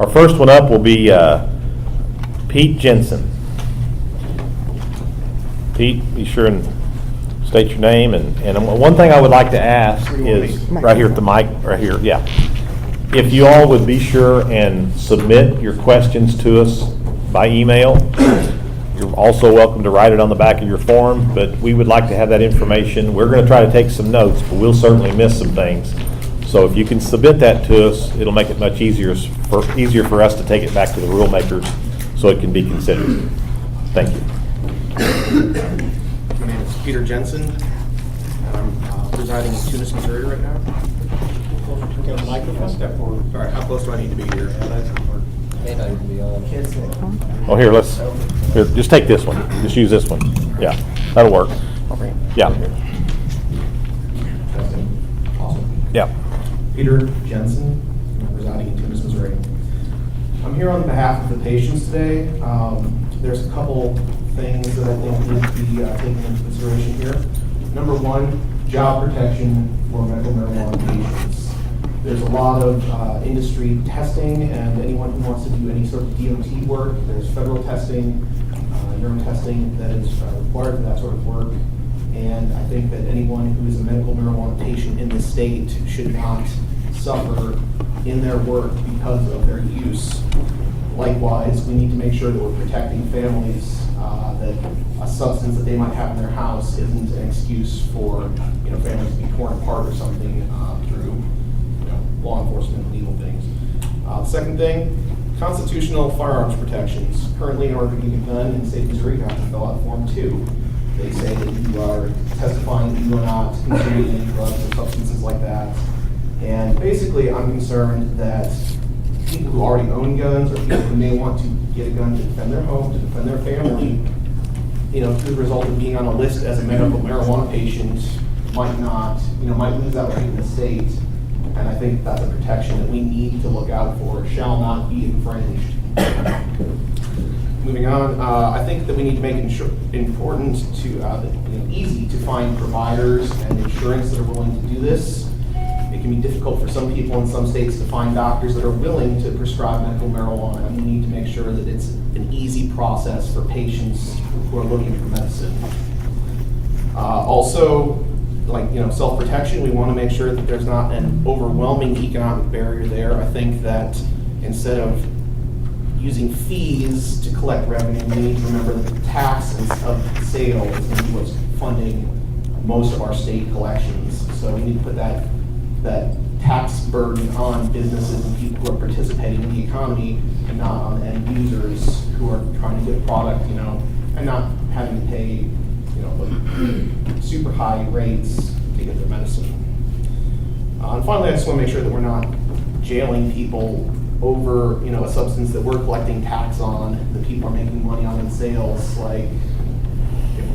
Our first one up will be Pete Jensen. Pete, be sure and state your name. And one thing I would like to ask is, right here at the mic, right here, yeah. If you all would be sure and submit your questions to us by email. You're also welcome to write it on the back of your form, but we would like to have that information. We're going to try to take some notes, but we'll certainly miss some things. So if you can submit that to us, it'll make it much easier for us to take it back to the rule makers so it can be considered. Thank you. My name is Peter Jensen, and I'm residing in Tunis, Missouri right now. Get a microphone. Step forward. All right, how close do I need to be here? May not even be on. Oh, here, here, just take this one. Just use this one. Yeah, that'll work. Yeah. Awesome. Yeah. Peter Jensen, I'm residing in Tunis, Missouri. I'm here on behalf of the patients today. There's a couple things that I think need to be taken into consideration here. Number one, job protection for medical marijuana patients. There's a lot of industry testing, and anyone who wants to do any sort of DOT work, there's federal testing, urine testing that is required for that sort of work. And I think that anyone who is a medical marijuana patient in this state should not suffer in their work because of their use. Likewise, we need to make sure that we're protecting families, that a substance that they might have in their house isn't an excuse for families to be torn apart or something through law enforcement, legal things. Second thing, constitutional firearms protections. Currently, in order to get a gun in the state of Missouri, you have to fill out Form 2. They say that you are testifying that you are not consuming any drugs or substances like that. And basically, I'm concerned that people who already own guns or people who may want to get a gun to defend their home, to defend their family, through the result of being on a list as a medical marijuana patient, might lose that right in the state. And I think that's a protection that we need to look out for, shall not be infringed. Moving on, I think that we need to make it important to, easy to find providers and insurance that are willing to do this. It can be difficult for some people in some states to find doctors that are willing to prescribe medical marijuana, and we need to make sure that it's an easy process for patients who are looking for medicine. Also, self-protection, we want to make sure that there's not an overwhelming economic barrier there. I think that instead of using fees to collect revenue, we need to remember that the tax of sale is going to be what's funding most of our state collections. So we need to put that tax burden on businesses and people who are participating in the economy and not on end users who are trying to get product, and not having to pay super high rates to get their medicine. And finally, I just want to make sure that we're not jailing people over a substance that we're collecting tax on, that people are making money on in sales. Like,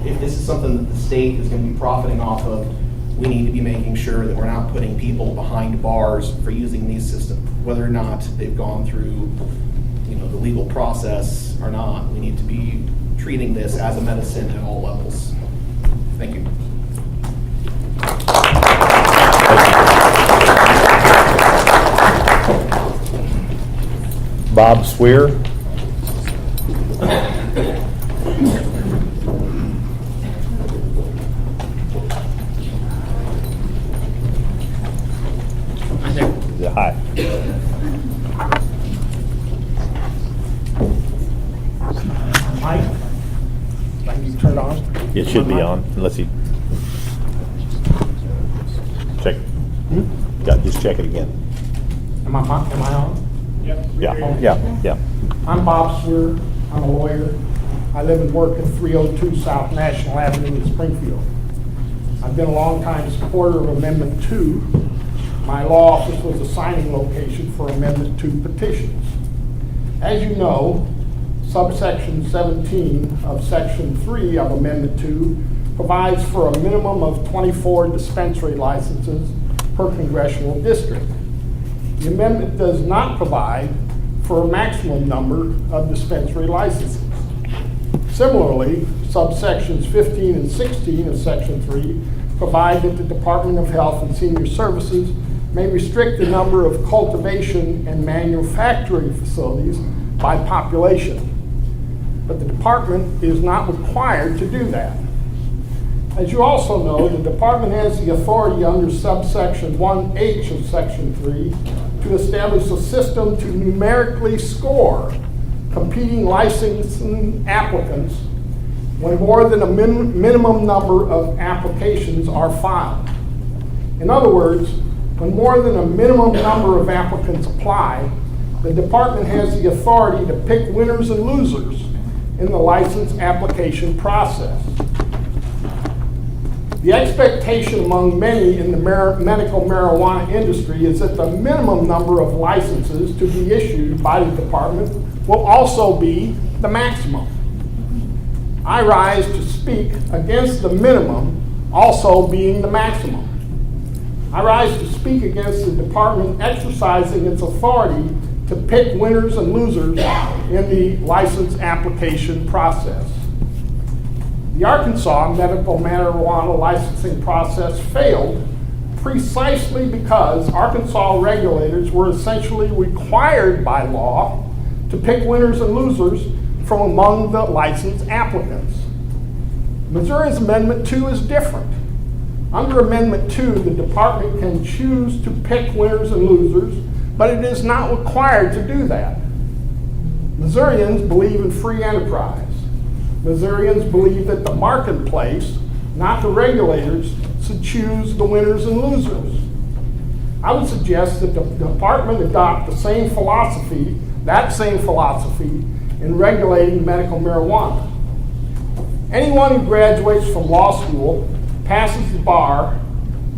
if this is something that the state is going to be profiting off of, we need to be making sure that we're not putting people behind bars for using these systems, whether or not they've gone through the legal process or not. We need to be treating this as a medicine at all levels. Thank you. Bob Swear. Yeah, hi. Mike, can you turn it on? It should be on, unless you check. Yeah, just check it again. Am I on? Yep. Yeah. I'm Bob Swear. I'm a lawyer. I live and work at 302 South National Avenue in Springfield. I've been a long-time supporter of Amendment 2. My law office was a signing location for Amendment 2 petitions. As you know, subsection 17 of Section 3 of Amendment 2 provides for a minimum of 24 dispensary licenses per congressional district. The amendment does not provide for a maximum number of dispensary licenses. Similarly, subsections 15 and 16 of Section 3 provide that the Department of Health and Senior Services may restrict the number of cultivation and manufacturing facilities by population. But the department is not required to do that. As you also know, the department has the authority under subsection 1H of section 3 to establish a system to numerically score competing licensing applicants when more than a minimum number of applications are filed. In other words, when more than a minimum number of applicants apply, the department has the authority to pick winners and losers in the license application process. The expectation among many in the medical marijuana industry is that the minimum number of licenses to be issued by the department will also be the maximum. I rise to speak against the minimum also being the maximum. I rise to speak against the department exercising its authority to pick winners and losers in the license application process. The Arkansas medical marijuana licensing process failed precisely because Arkansas regulators were essentially required by law to pick winners and losers from among the license applicants. Missouri's Amendment 2 is different. Under Amendment 2, the department can choose to pick winners and losers, but it is not required to do that. Missourians believe in free enterprise. Missourians believe that the marketplace, not the regulators, should choose the winners and losers. I would suggest that the department adopt the same philosophy, in regulating medical marijuana. Anyone who graduates from law school, passes the bar,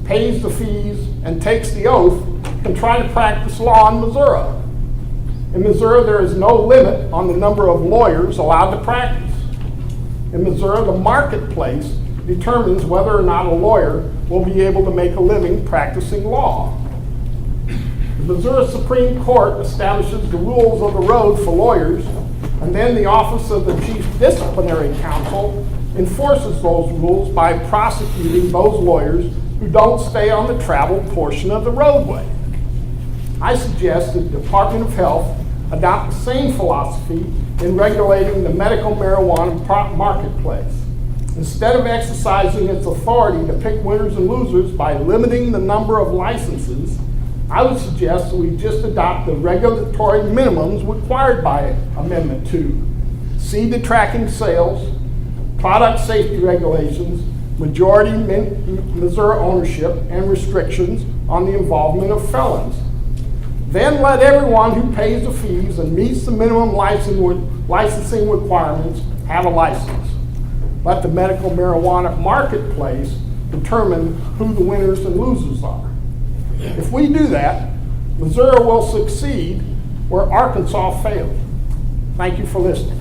pays the fees, and takes the oath can try to practice law in Missouri. In Missouri, there is no limit on the number of lawyers allowed to practice. In Missouri, the marketplace determines whether or not a lawyer will be able to make a living practicing law. The Missouri Supreme Court establishes the rules of the road for lawyers, and then the Office of the Chief Disciplinary Counsel enforces those rules by prosecuting those lawyers who don't stay on the traveled portion of the roadway. I suggest that the Department of Health adopt the same philosophy in regulating the medical marijuana marketplace. Instead of exercising its authority to pick winners and losers by limiting the number of licenses, I would suggest that we just adopt the regulatory minimums required by Amendment 2. See the tracking sales, product safety regulations, majority Missouri ownership, and restrictions on the involvement of felons. Then let everyone who pays the fees and meets the minimum licensing requirements have a license. Let the medical marijuana marketplace determine who the winners and losers are. If we do that, Missouri will succeed where Arkansas failed. Thank you for listening.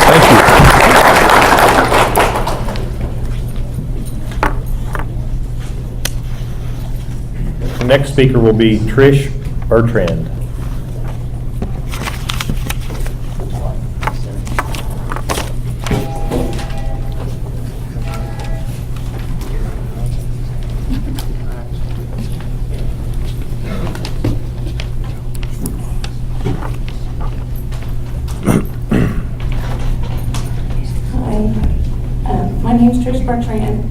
Thank you. The next speaker will be Trish Bertrand. My name is Trish Bertrand.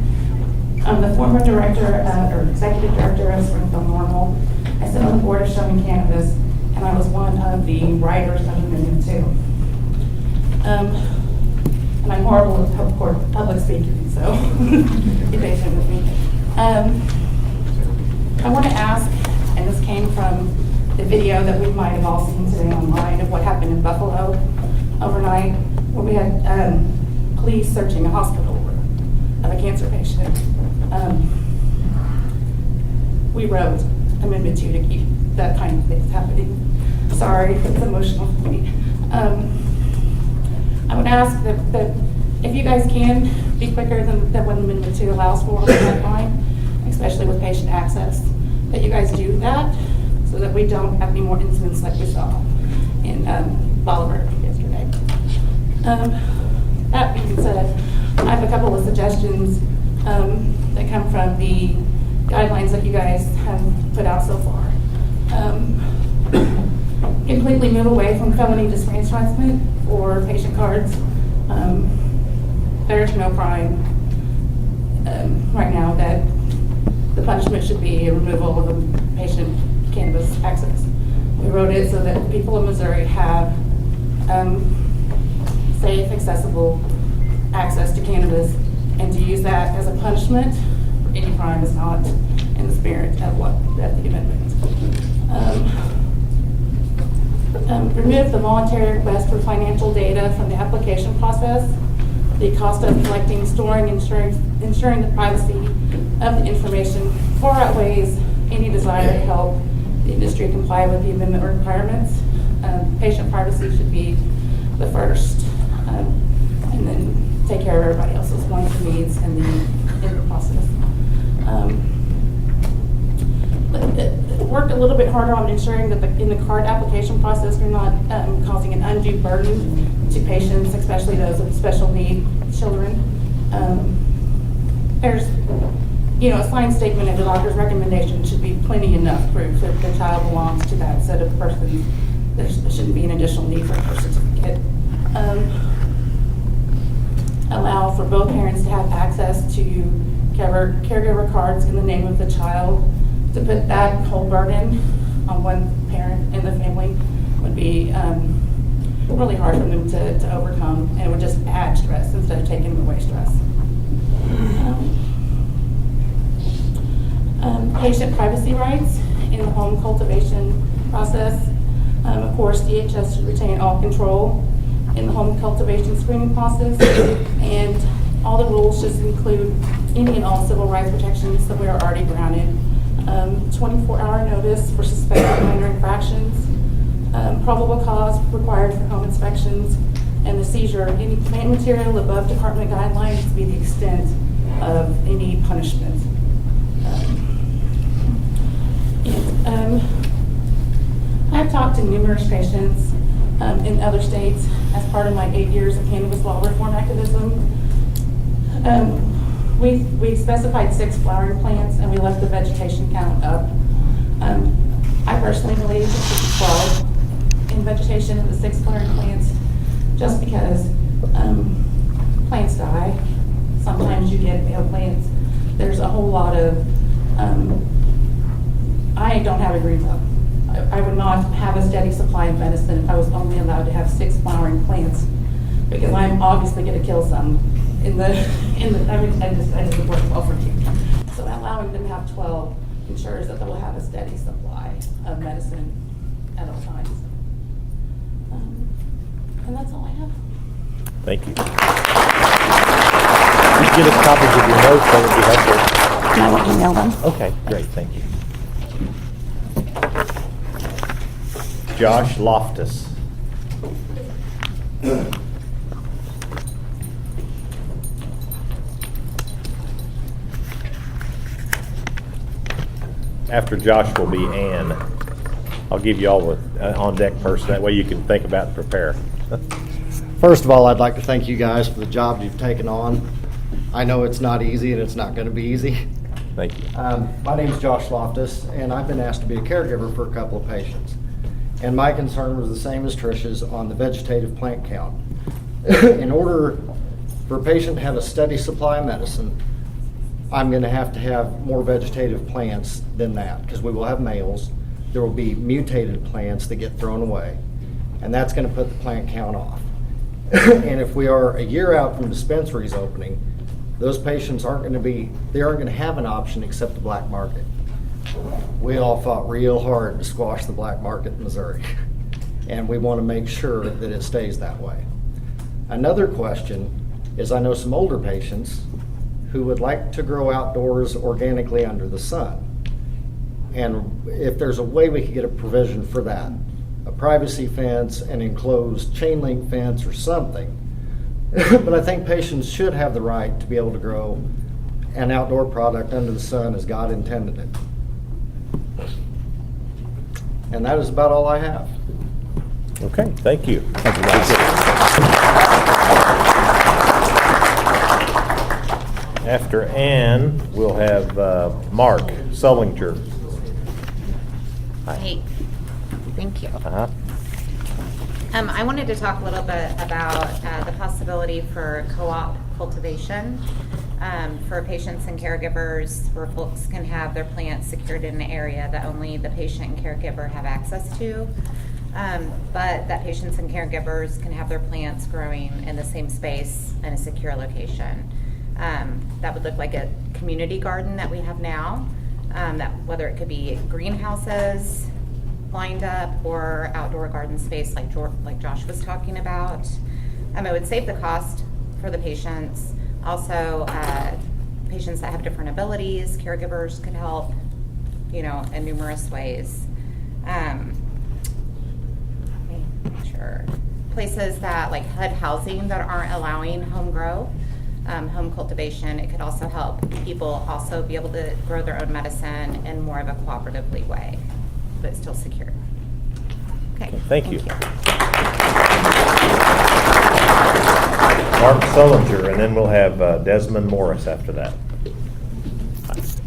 I'm the former director or executive director of Springfield Normal. I sit on the board of Showing Cannabis, and I was one of the writers of Amendment 2. And I'm horrible at public speaking, so be patient with me. I want to ask, and this came from the video that we might have all seen today online of what happened in Buffalo overnight, where we had police searching a hospital room of a cancer patient. We wrote Amendment 2 to keep that kind of things happening. Sorry, it's emotional for me. I would ask that if you guys can be quicker than what Amendment 2 allows for on the deadline, especially with patient access, that you guys do that so that we don't have any more incidents like we saw in Bolivar yesterday. That being said, I have a couple of suggestions that come from the guidelines that you guys have put out so far. Completely move away from felony disenfranchisement or patient cards. There's no crime right now that the punishment should be a removal of a patient cannabis access. We wrote it so that people in Missouri have safe, accessible access to cannabis, and to use that as a punishment for any crime is not in the spirit of the amendment. Remove the voluntary request for financial data from the application process. The cost of collecting, storing, ensuring the privacy of the information far outweighs any desire to help the industry comply with the amendment requirements. Patient privacy should be the first, and then take care of everybody else's wants and needs in the process. Work a little bit harder on ensuring that in the card application process, you're not causing an undue burden to patients, especially those with special need children. There's, a signed statement of the doctor's recommendation should be plenty enough proof that the child belongs to that set of persons. There shouldn't be an additional need for a birth certificate. Allow for both parents to have access to caregiver cards in the name of the child. To put that whole burden on one parent in the family would be really hard for them to overcome, and it would just add stress instead of taking away stress. Patient privacy rights in the home cultivation process. Of course, DHS should retain all control in the home cultivation screening process, and all the rules should include any and all civil rights protections that we are already granted. 24-hour notice for suspected minor infractions, probable cause required for home inspections, and the seizure of any plant material above department guidelines to be the extent of any punishment. I've talked to numerous patients in other states as part of my 8 years of cannabis law reform activism. We specified 6 flowering plants, and we left the vegetation count up. I personally believe it should be 12 in vegetation of the 6 flowering plants, just because plants die. Sometimes you get male plants. There's a whole lot of, I don't have a green thumb. I would not have a steady supply of medicine if I was only allowed to have 6 flowering plants, because I'm obviously going to kill some. I just work well for you. So allowing them to have 12 ensures that they will have a steady supply of medicine at all times. And that's all I have. Thank you. You get us copies of your notes, that would be helpful. And I will email them. Okay, great, thank you. Josh Loftus. After Josh will be Ann. I'll give you all the on-deck person, that way you can think about and prepare. First of all, I'd like to thank you guys for the job you've taken on. I know it's not easy, and it's not going to be easy. Thank you. My name is Josh Loftus, and I've been asked to be a caregiver for a couple of patients. And my concern was the same as Trish's on the vegetative plant count. In order for a patient to have a steady supply of medicine, I'm going to have more vegetative plants than that, because we will have males. There will be mutated plants that get thrown away, and that's going to put the plant count off. And if we are a year out from dispensaries opening, those patients aren't going to have an option except the black market. We all fought real hard to squash the black market in Missouri, and we want to make sure that it stays that way. Another question is, I know some older patients who would like to grow outdoors organically under the sun. And if there's a way we could get a provision for that, a privacy fence, an enclosed chain link fence or something. But I think patients should have the right to be able to grow an outdoor product under the sun as God intended it. And that is about all I have. Okay, thank you. Thank you, guys. After Ann, we'll have Mark Sullinger. Hey, thank you. Uh-huh. I wanted to talk a little bit about the possibility for co-op cultivation for patients and caregivers, where folks can have their plants secured in an area that only the patient and caregiver have access to, but that patients and caregivers can have their plants growing in the same space in a secure location. That would look like a community garden that we have now, that whether it could be greenhouses lined up or outdoor garden space like Josh was talking about. It would save the cost for the patients. Also, patients that have different abilities, caregivers could help, in numerous ways. Let me make sure. Places that like HUD housing that aren't allowing home grow, home cultivation, it could also help people also be able to grow their own medicine in more of a cooperatively way, but still secure. Okay. Thank you. Mark Sullinger, and then we'll have Desmond Morris after that.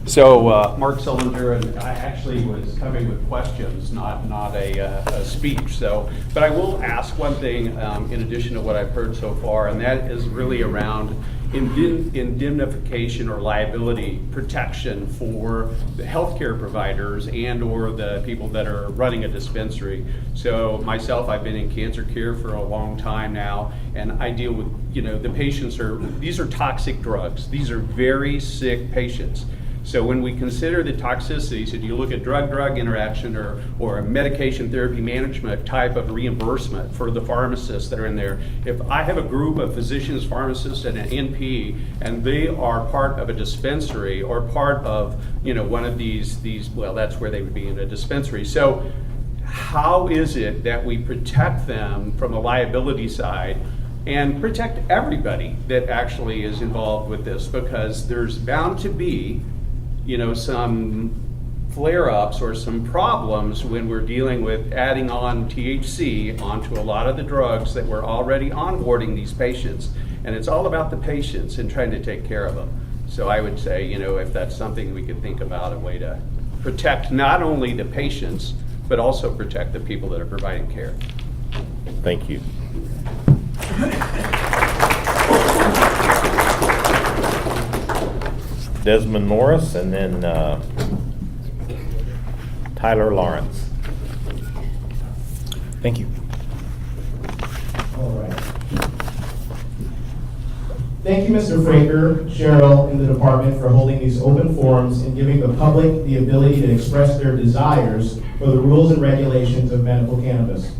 So Mark Sullinger, and I actually was coming with questions, not a speech. But I will ask one thing in addition to what I've heard so far, and that is really around indemnification or liability protection for the healthcare providers and or the people that are running a dispensary. So myself, I've been in cancer care for a long time now, and I deal with, the patients these are toxic drugs. These are very sick patients. So when we consider the toxicities, and you look at drug-drug interaction or a medication therapy management type of reimbursement for the pharmacists that are in there, if I have a group of physicians, pharmacists, and an NP, and they are part of a dispensary or part of one of these, well, that's where they would be in a dispensary. So how is it that we protect them from a liability side and protect everybody that actually is involved with this? Because there's bound to be some flare-ups or some problems when we're dealing with adding on THC onto a lot of the drugs that we're already onboarding these patients. And it's all about the patients and trying to take care of them. So I would say, if that's something we could think about, a way to protect not only the patients, but also protect the people that are providing care. Thank you. Desmond Morris, and then Tyler Lawrence. Thank you. All right. Thank you, Mr. Fraker, Cheryl, and the department for holding these open forums and giving the public the ability to express their desires for the rules and regulations of medical cannabis.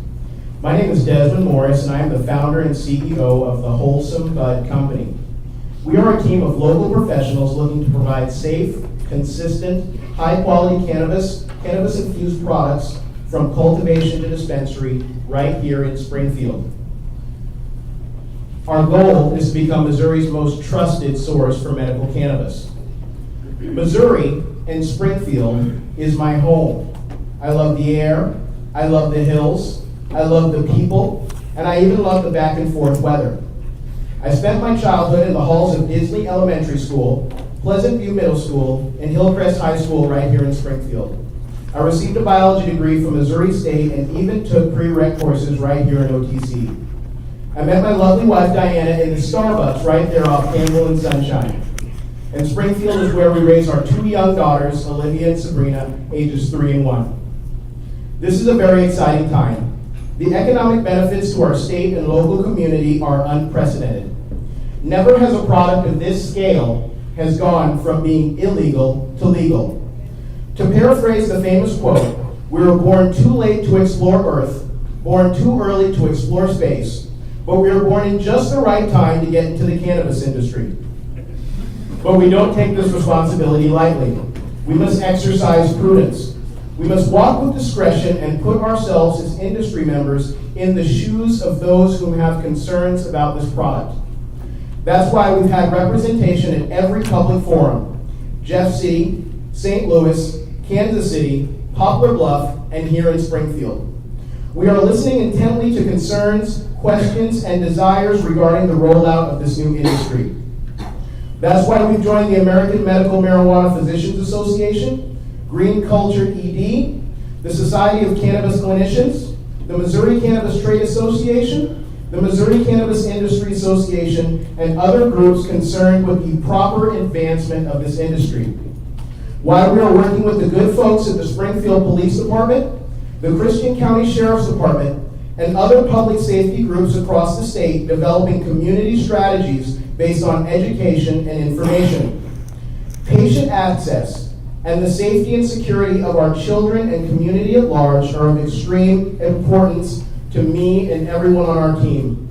My name is Desmond Morris, and I am the founder and CEO of the Wholesome Bud Company. We are a team of local professionals looking to provide safe, consistent, high-quality cannabis-infused products from cultivation to dispensary right here in Springfield. Our goal is to become Missouri's most trusted source for medical cannabis. Missouri and Springfield is my home. I love the air, I love the hills, I love the people, and I even love the back and forth weather. I spent my childhood in the halls of Disley Elementary School, Pleasant View Middle School, and Hillcrest High School right here in Springfield. I received a biology degree from Missouri State and even took prereq courses right here in OTC. I met my lovely wife Diana in the Starbucks right there off Campbell and Sunshine. And Springfield is where we raise our two young daughters, Olivia and Sabrina, ages 3 and 1. This is a very exciting time. The economic benefits to our state and local community are unprecedented. Never has a product of this scale has gone from being illegal to legal. To paraphrase the famous quote, we were born too late to explore Earth, born too early to explore space, but we were born in just the right time to get into the cannabis industry. But we don't take this responsibility lightly. We must exercise prudence. We must walk with discretion and put ourselves as industry members in the shoes of those who have concerns about this product. That's why we've had representation at every public forum: Jeff City, St. Louis, Kansas City, Poplar Bluff, and here in Springfield. We are listening intently to concerns, questions, and desires regarding the rollout of this new industry. That's why we've joined the American Medical Marijuana Physicians Association, Green Culture ED, the Society of Cannabis Clinicians, the Missouri Cannabis Trade Association, the Missouri Cannabis Industry Association, and other groups concerned with the proper advancement of this industry. While we are working with the good folks at the Springfield Police Department, the Christian County Sheriff's Department, and other public safety groups across the state developing community strategies based on education and information. Patient access and the safety and security of our children and community at large are of extreme importance to me and everyone on our team.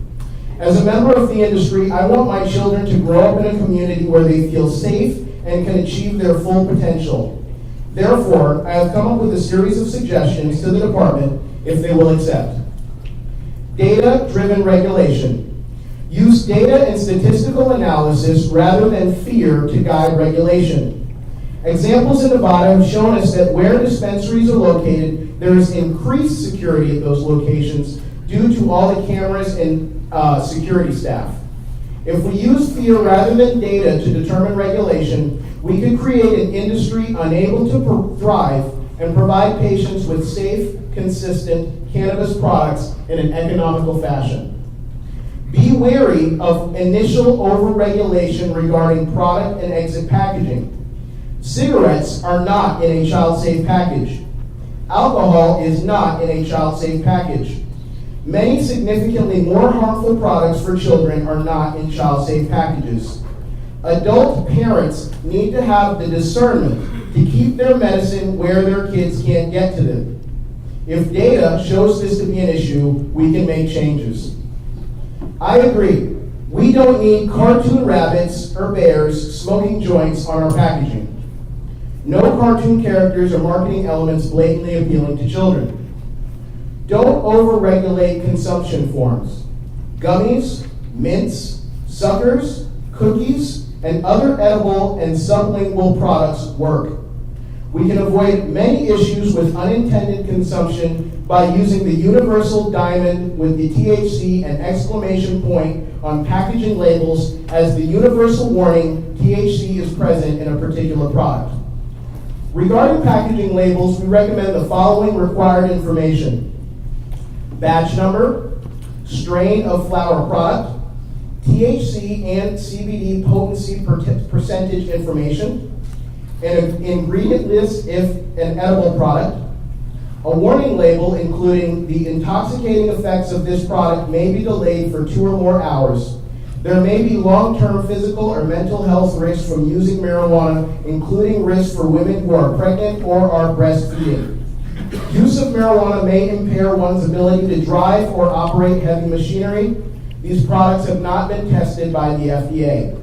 As a member of the industry, I want my children to grow up in a community where they feel safe and can achieve their full potential. Therefore, I have come up with a series of suggestions to the department if they will accept. Data-driven regulation. Use data and statistical analysis rather than fear to guide regulation. Examples in Nevada have shown us that where dispensaries are located, there is increased security at those locations due to all the cameras and security staff. If we use fear rather than data to determine regulation, we could create an industry unable to thrive and provide patients with safe, consistent cannabis products in an economical fashion. Be wary of initial overregulation regarding product and exit packaging. Cigarettes are not in a child-safe package. Alcohol is not in a child-safe package. Many significantly more harmful products for children are not in child-safe packages. Adult parents need to have the discernment to keep their medicine where their kids can't get to them. If data shows this to be an issue, we can make changes. I agree. We don't need cartoon rabbits or bears smoking joints on our packaging. No cartoon characters or marketing elements blatantly appealing to children. Don't overregulate consumption forms. Gummies, mints, suckers, cookies, and other edible and sublingual products work. We can avoid many issues with unintended consumption by using the universal diamond with the THC and exclamation point on packaging labels as the universal warning THC is present in a particular product. Regarding packaging labels, we recommend the following required information: batch number, strain of flower product, THC and CBD potency percentage information, an ingredient list if an edible product, a warning label including the intoxicating effects of this product may be delayed for 2 or more hours. There may be long-term physical or mental health risks from using marijuana, including risks for women who are pregnant or are breastfeeding. Use of marijuana may impair one's ability to drive or operate heavy machinery. These products have not been tested by the FDA.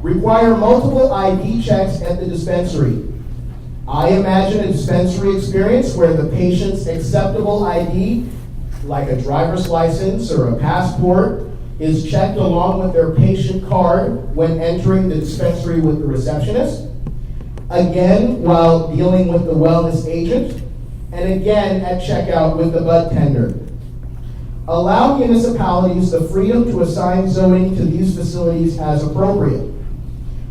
Require multiple ID checks at the dispensary. I imagine a dispensary experience where the patient's acceptable ID, like a driver's license or a passport, is checked along with their patient card when entering the dispensary with the receptionist, again while dealing with the wellness agent, and again at checkout with the bud tender. Allow municipalities the freedom to assign zoning to these facilities as appropriate.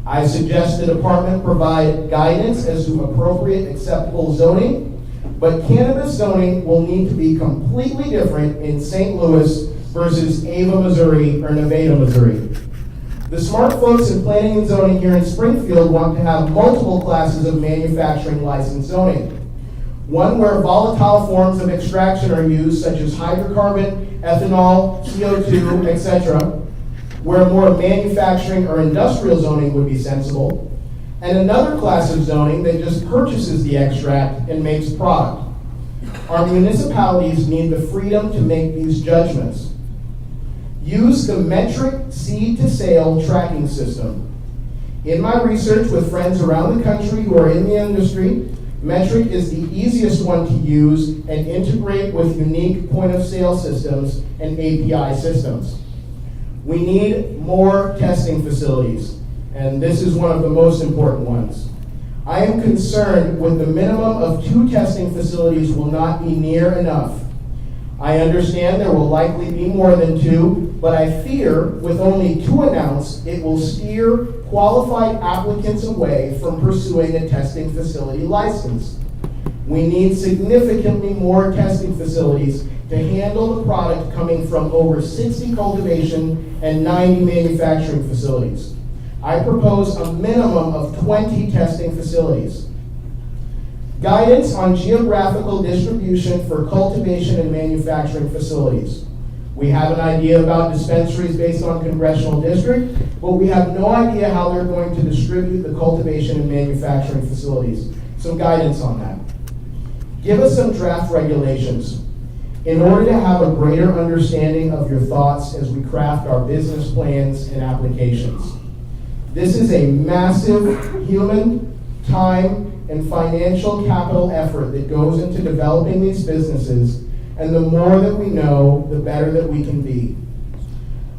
I suggest the department provide guidance as to appropriate acceptable zoning, but cannabis zoning will need to be completely different in St. Louis versus Ava, Missouri, or Nevada, Missouri. The smart folks in planning and zoning here in Springfield want to have multiple classes of manufacturing license zoning. One where volatile forms of extraction are used, such as hydrocarbon, ethanol, CO2, etc., where more manufacturing or industrial zoning would be sensible, and another class of zoning that just purchases the extract and makes product. Our municipalities need the freedom to make these judgments. Use the metric seed to sale tracking system. In my research with friends around the country who are in the industry, metric is the easiest one to use and integrate with unique point of sale systems and API systems. We need more testing facilities, and this is one of the most important ones. I am concerned with the minimum of 2 testing facilities will not be near enough. I understand there will likely be more than 2, but I fear with only 2 announced, it will steer qualified applicants away from pursuing a testing facility license. We need significantly more testing facilities to handle the product coming from over 60 cultivation and 90 manufacturing facilities. I propose a minimum of 20 testing facilities. Guidance on geographical distribution for cultivation and manufacturing facilities. We have an idea about dispensaries based on congressional district, but we have no idea how they're going to distribute the cultivation and manufacturing facilities. Some guidance on that. Give us some draft regulations in order to have a greater understanding of your thoughts as we craft our business plans and applications. This is a massive human, time, and financial capital effort that goes into developing these businesses, and the more that we know, the better that we can be.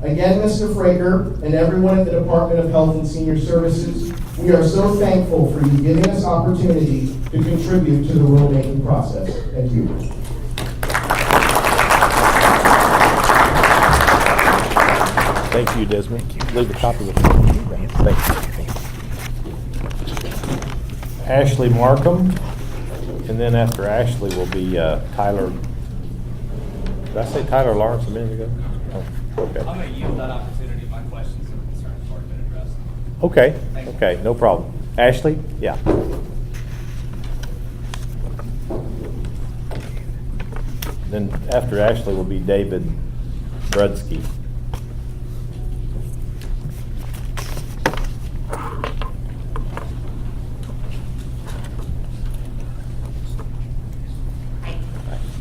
Again, Mr. Fraker and everyone at the Department of Health and Senior Services, we are so thankful for you giving us opportunity to contribute to the rulemaking process. Thank you. Thank you, Desmond. Leave a copy with me. Thank you. Ashley Markham, and then after Ashley will be Tyler. Did I say Tyler Lawrence a minute ago? Oh, okay. I'm going to yield that opportunity. My questions and concerns have already been addressed. Okay, Thank you. okay, no problem. Ashley? Yeah. Then after Ashley will be David Brudsky.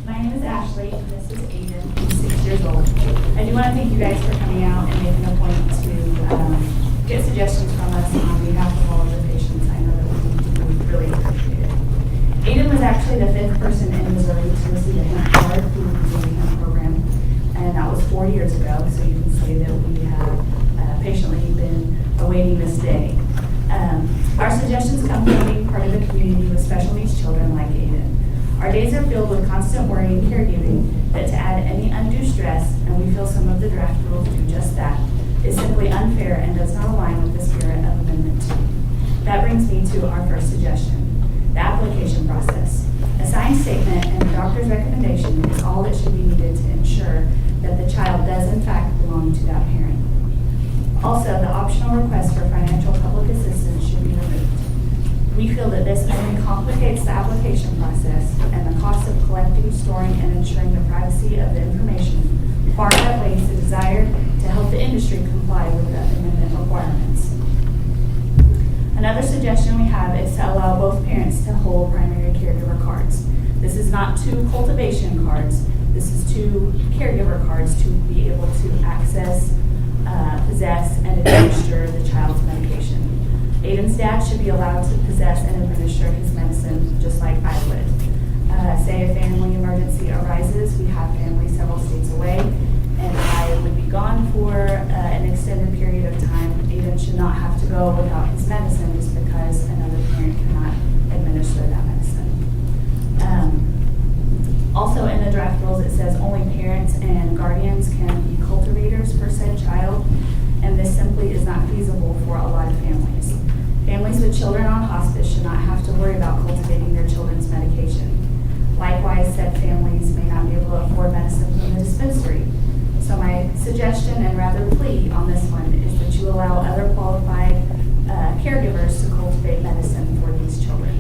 My name is Ashley, and this is Aiden. I'm 6 years old. I do want to thank you guys for coming out and making a point to get suggestions from us on behalf of all of the patients. I know that we really appreciate it. Aiden was actually the 5th person in Missouri to receive a hemp card through the Missouri Hemp Program, and that was 4 years ago, so you can see that we have patiently been awaiting this day. Our suggestions come from being part of a community with special needs children like Aiden. Our days are filled with constant worry and caregiving that to add any undue stress, and we feel some of the draft rules do just that, is simply unfair and does not align with the spirit of Amendment 2. That brings me to our first suggestion, the application process. A signed statement and the doctor's recommendation is all that should be needed to ensure that the child does in fact belong to that parent. Also, the optional request for financial public assistance should be removed. We feel that this only complicates the application process, and the cost of collecting, storing, and ensuring the privacy of the information far outweighs the desire to help the industry comply with the amendment requirements. Another suggestion we have is to allow both parents to hold primary caregiver cards. This is not 2 cultivation cards. This is 2 caregiver cards to be able to access, possess, and administer the child's medication. Aiden's dad should be allowed to possess and administer his medicine just like I would. Say a family emergency arises, we have family several states away, and I would be gone for an extended period of time. Aiden should not have to go without his medicine just because another parent cannot administer that medicine. Also in the draft rules it says only parents and guardians can be cultivators for said child, and this simply is not feasible for a lot of families. Families with children on hospice should not have to worry about cultivating their children's medication. Likewise, said families may not be able to afford medicine from the dispensary. So my suggestion and rather plea on this one is that you allow other qualified caregivers to cultivate medicine for these children.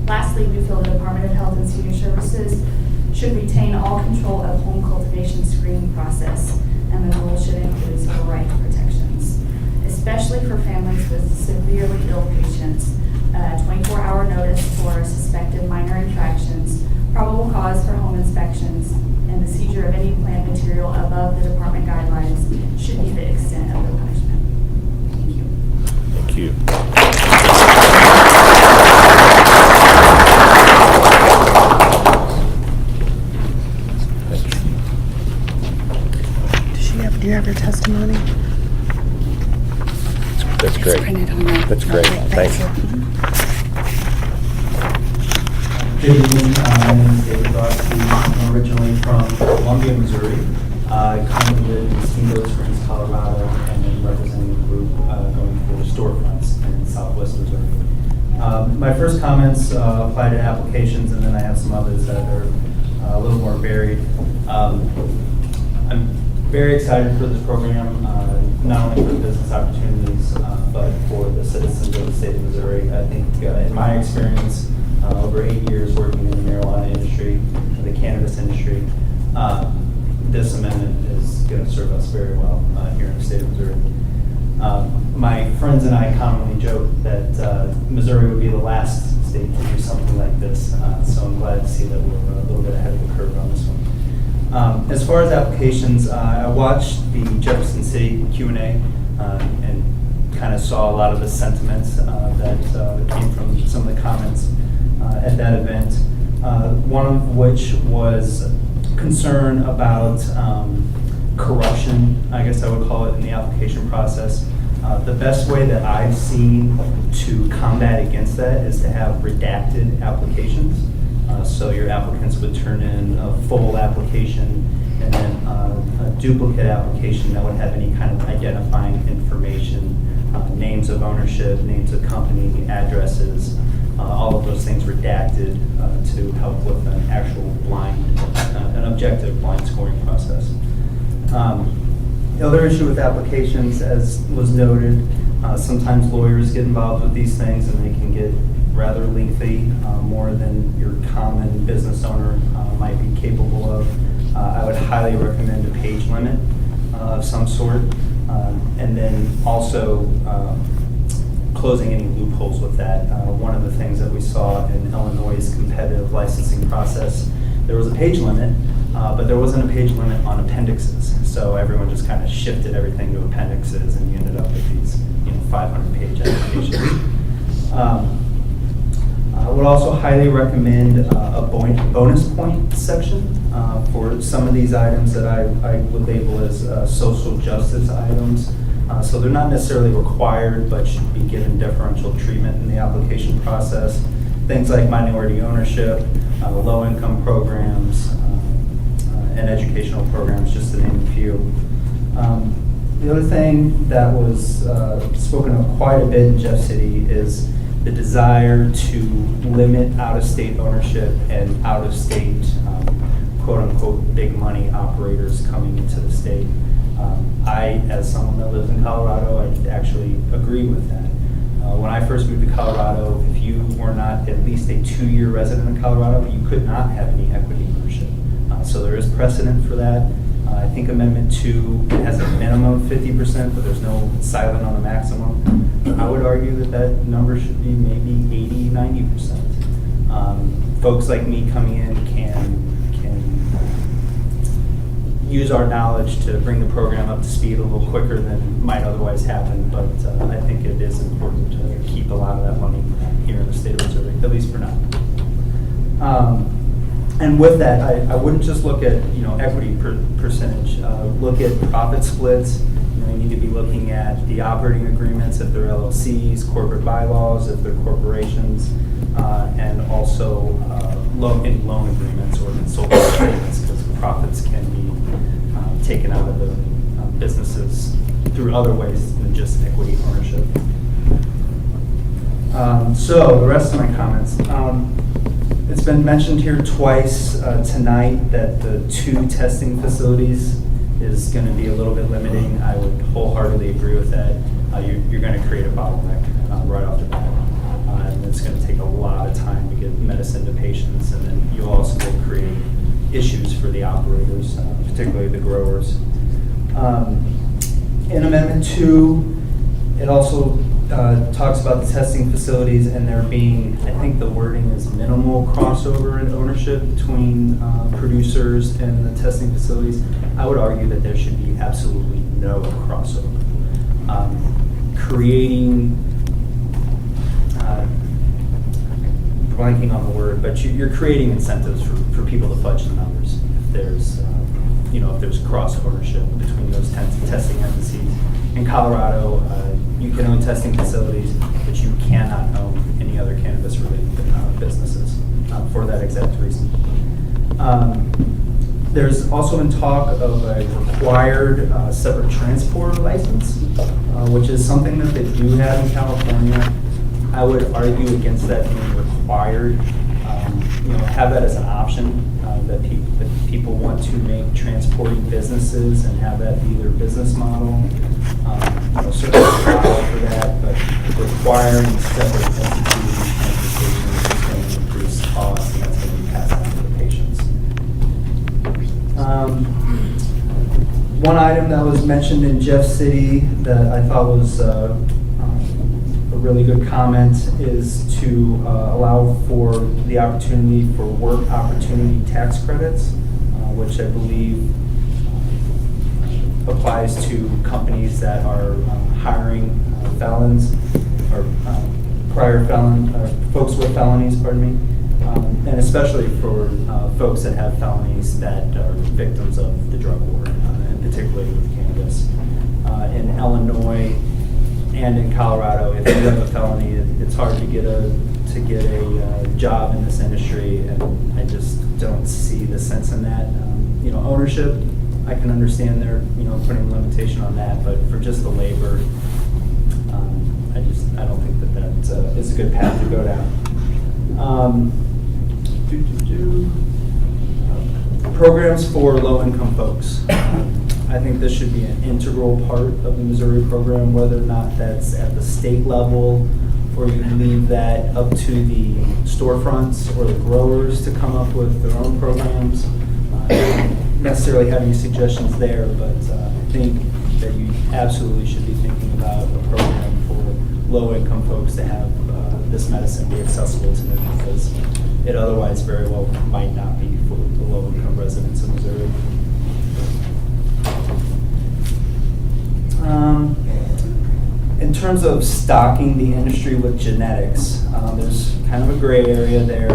Lastly, we feel the Department of Health and Senior Services should retain all control of home cultivation screening process, and the rule should include civil rights protections, especially for families with severely ill patients. 24-hour notice for suspected minor infractions, probable cause for home inspections, and the seizure of any plant material above the department guidelines should be the extent of the punishment. Thank you. Thank you. Do you have your testimony? That's great. Printed on there. That's great. Okay, Thank you. Good evening. My name is David Brodsky. I'm originally from Columbia, Missouri. I currently live in Steamboat Springs, Colorado, and then I'm representing a group going for storefronts in Southwest Missouri. My first comments apply to applications, and then I have some others that are a little more varied. I'm very excited for this program, not only for the business opportunities, but for the citizens of the state of Missouri. I think in my experience, over 8 years working in the marijuana industry, the cannabis industry, this amendment is going to serve us very well here in the state of Missouri. My friends and I commonly joke that Missouri would be the last state to do something like this, so I'm glad to see that we're a little bit ahead of the curve on this one. As far as applications, I watched the Jefferson City Q&A and kind of saw a lot of the sentiments that came from some of the comments at that event, one of which was concern about corruption, I guess I would call it, in the application process. The best way that I've seen to combat against that is to have redacted applications. So your applicants would turn in a full application and then a duplicate application that would have any kind of identifying information, names of ownership, names of company, addresses, all of those things redacted to help with an actual an objective blind scoring process. The other issue with applications, as was noted, sometimes lawyers get involved with these things and they can get rather lengthy, more than your common business owner might be capable of. I would highly recommend a page limit of some sort, and then also closing any loopholes with that. One of the things that we saw in Illinois' competitive licensing process, there was a page limit, but there wasn't a page limit on appendixes. So everyone just kind of shifted everything to appendixes, and you ended up with these 500-page applications. I would also highly recommend a bonus point section for some of these items that I would label as social justice items. So they're not necessarily required, but should be given deferential treatment in the application process. Things like minority ownership, low-income programs, and educational programs, just to name a few. The other thing that was spoken of quite a bit in Jeff City is the desire to limit out-of-state ownership and out-of-state, quote-unquote, big money operators coming into the state. I, as someone that lives in Colorado, I actually agree with that. When I first moved to Colorado, if you were not at least a 2-year resident of Colorado, you could not have any equity ownership. So there is precedent for that. I think Amendment 2 has a minimum of 50%, but there's no silent on the maximum. I would argue that that number should be maybe 80, 90%. Folks like me coming in can use our knowledge to bring the program up to speed a little quicker than might otherwise happen, but I think it is important to keep a lot of that money here in the state of Missouri, at least for now. And with that, I wouldn't just look at equity percentage. Look at profit splits. You need to be looking at the operating agreements if they're LLCs, corporate bylaws if they're corporations, and also any loan agreements or consulting agreements, because profits can be taken out of the businesses through other ways than just equity ownership. So the rest of my comments. It's been mentioned here twice tonight that the 2 testing facilities is going to be a little bit limiting. I would wholeheartedly agree with that. You're going to create a bottleneck right off the bat. And it's going to take a lot of time to get medicine to patients, and then you also will create issues for the operators, particularly the growers. In Amendment 2, it also talks about the testing facilities and there being, I think the wording is minimal crossover in ownership between producers and the testing facilities. I would argue that there should be absolutely no crossover. Creating, blanking on the word, but you're creating incentives for people to fudge the numbers. If there's, if there's cross ownership between those testing entities. In Colorado, you can own testing facilities, but you cannot own any other cannabis-related businesses for that exact reason. There's also been talk of a required separate transporter license, which is something that they do have in California. I would argue against that being required. Have that as an option, that people want to make transporting businesses and have that be their business model. Certainly allow for that, but requiring separate entities transportation is going to increase costs, and that's going to be passed on to the patients. One item that was mentioned in Jeff City that I thought was a really good comment is to allow for the opportunity for work opportunity tax credits, which I believe applies to companies that are hiring felons or folks with felonies, pardon me, and especially for folks that have felonies that are victims of the drug war, and particularly with cannabis. In Illinois and in Colorado, if you have a felony, it's hard to get a job in this industry, and I just don't see the sense in that. Ownership, I can understand they're putting a limitation on that, but for just the labor, I don't think that is a good path to go down. Programs for low-income folks. I think this should be an integral part of the Missouri program, whether or not that's at the state level, or you can leave that up to the storefronts or the growers to come up with their own programs. I don't necessarily have any suggestions there, but I think that you absolutely should be thinking about a program for low-income folks to have this medicine be accessible to them, because it otherwise very well might not be for the low-income residents of Missouri. In terms of stocking the industry with genetics, there's kind of a gray area there.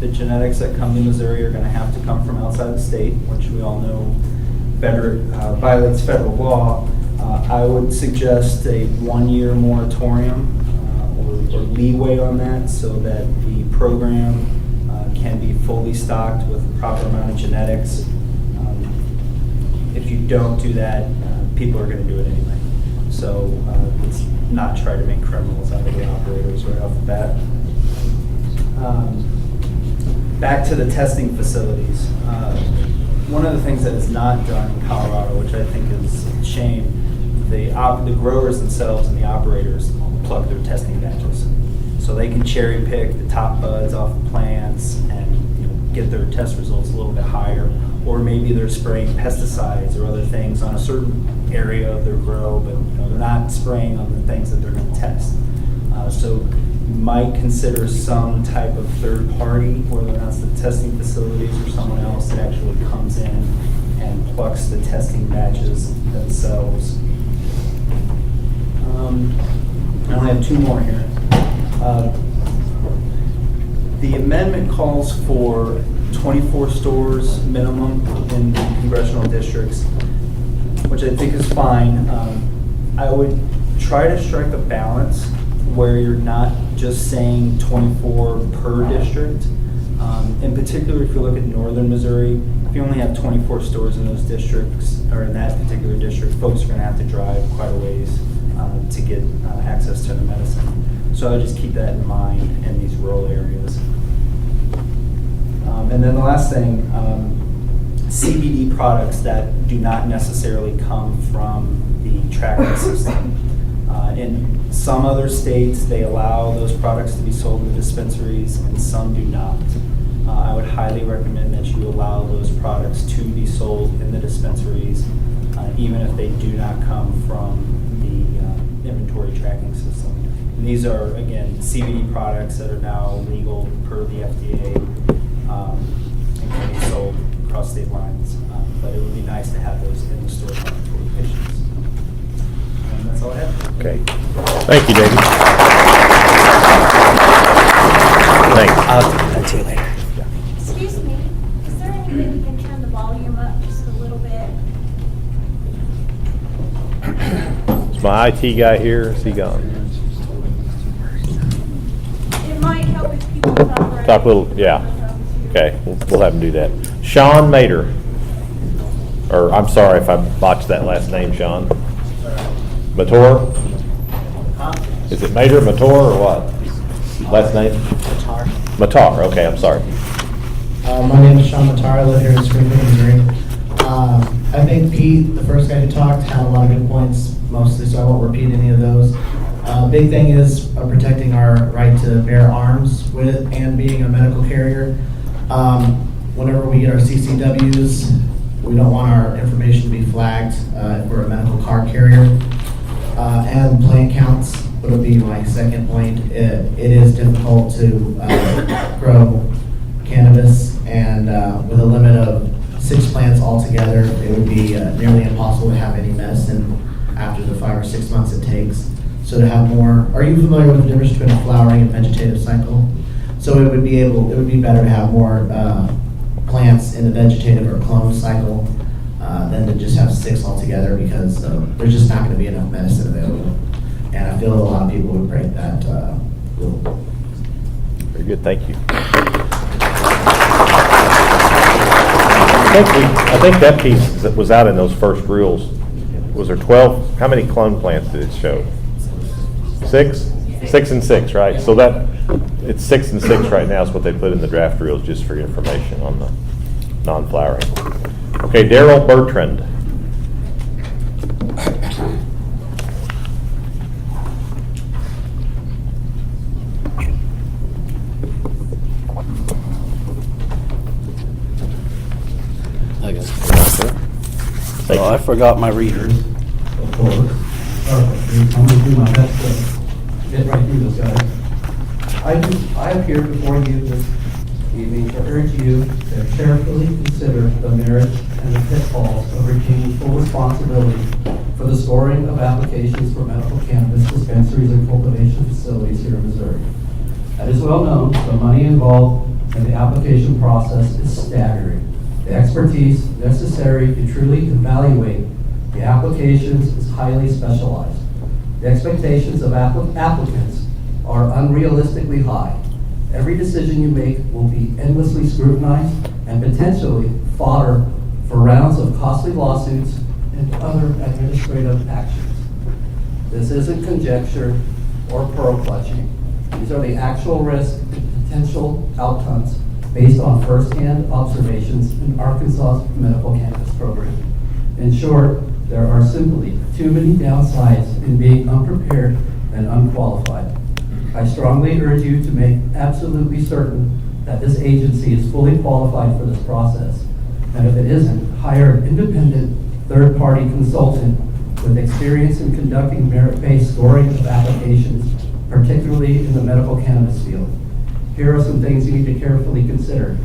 The genetics that come to Missouri are going to have to come from outside the state, which we all know violates federal law. I would suggest a 1-year moratorium or leeway on that, so that the program can be fully stocked with the proper amount of genetics. If you don't do that, people are going to do it anyway. So let's not try to make criminals out of the operators right off the bat. Back to the testing facilities. One of the things that is not done in Colorado, which I think is a shame, the growers themselves and the operators plug their testing batches. So they can cherry pick the top buds off the plants and get their test results a little bit higher. Or maybe they're spraying pesticides or other things on a certain area of their grow, but they're not spraying on the things that they're going to test. So you might consider some type of third party, whether that's the testing facilities or someone else that actually comes in and plucks the testing batches themselves. I only have 2 more here. The amendment calls for 24 stores minimum in the congressional districts, which I think is fine. I would try to strike a balance where you're not just saying 24 per district. In particular, if you look at northern Missouri, if you only have 24 stores in those districts, or in that particular district, folks are going to have to drive quite a ways to get access to the medicine. So I would just keep that in mind in these rural areas. And then the last thing, CBD products that do not necessarily come from the tracking system. In some other states, they allow those products to be sold in dispensaries, and some do not. I would highly recommend that you allow those products to be sold in the dispensaries, even if they do not come from the inventory tracking system. And these are, again, CBD products that are now legal per the FDA and can be sold across state lines. But it would be nice to have those in the store for the patients. And that's all I have. Okay. Thank you, David. Thanks. I'll take that to you later. Excuse me, is there any way we can turn the volume up just a little bit? Is my IT guy here? Is he gone? It might help if people talk right. Talk a little, yeah. Okay, we'll have him do that. Sean Mater. Or, I'm sorry if I botched that last name, Sean. Mator? Is it Mater, Mator, or what? Last name? Matar, okay, I'm sorry. My name is Sean Matar. I live here in Springfield, Missouri. I think Pete, the first guy who talked, had a lot of good points mostly, so I won't repeat any of those. Big thing is protecting our right to bear arms with and being a medical carrier. Whenever we get our CCWs, we don't want our information to be flagged if we're a medical card carrier. And plant counts would be my second point. It is difficult to grow cannabis, and with a limit of 6 plants altogether, it would be nearly impossible to have any medicine after the 5 or 6 months it takes. So to have more, are you familiar with the difference between a flowering and vegetative cycle? So it would be better to have more plants in the vegetative or clone cycle than to just have 6 altogether, because there's just not going to be enough medicine available. And I feel a lot of people would break that rule. Very good, thank you. I think that piece that was out in those first rules. Was there 12? How many clone plants did it show? 6? 6 and 6, right? So that it's 6 and 6 right now is what they put in the draft rules, just for your information on the non-flowering. Okay, Daryl Bertrand. So I forgot my readers. Of course. Perfect. I'm going to do my best to get right through this, guys. I appear before you this evening to urge you to carefully consider the merits and the pitfalls of retaining full responsibility for the scoring of applications for medical cannabis dispensaries and cultivation facilities here in Missouri. As is well known, the money involved in the application process is staggering. The expertise necessary to truly evaluate the applications is highly specialized. The expectations of applicants are unrealistically high. Every decision you make will be endlessly scrutinized and potentially fodder for rounds of costly lawsuits and other administrative actions. This isn't conjecture or pearl clutching. These are the actual risks and potential outcomes based on first-hand observations in Arkansas's medical cannabis program. In short, there are simply too many downsides in being unprepared and unqualified. I strongly urge you to make absolutely certain that this agency is fully qualified for this process. And if it isn't, hire an independent third-party consultant with experience in conducting merit-based scoring of applications, particularly in the medical cannabis field. Here are some things you need to carefully consider.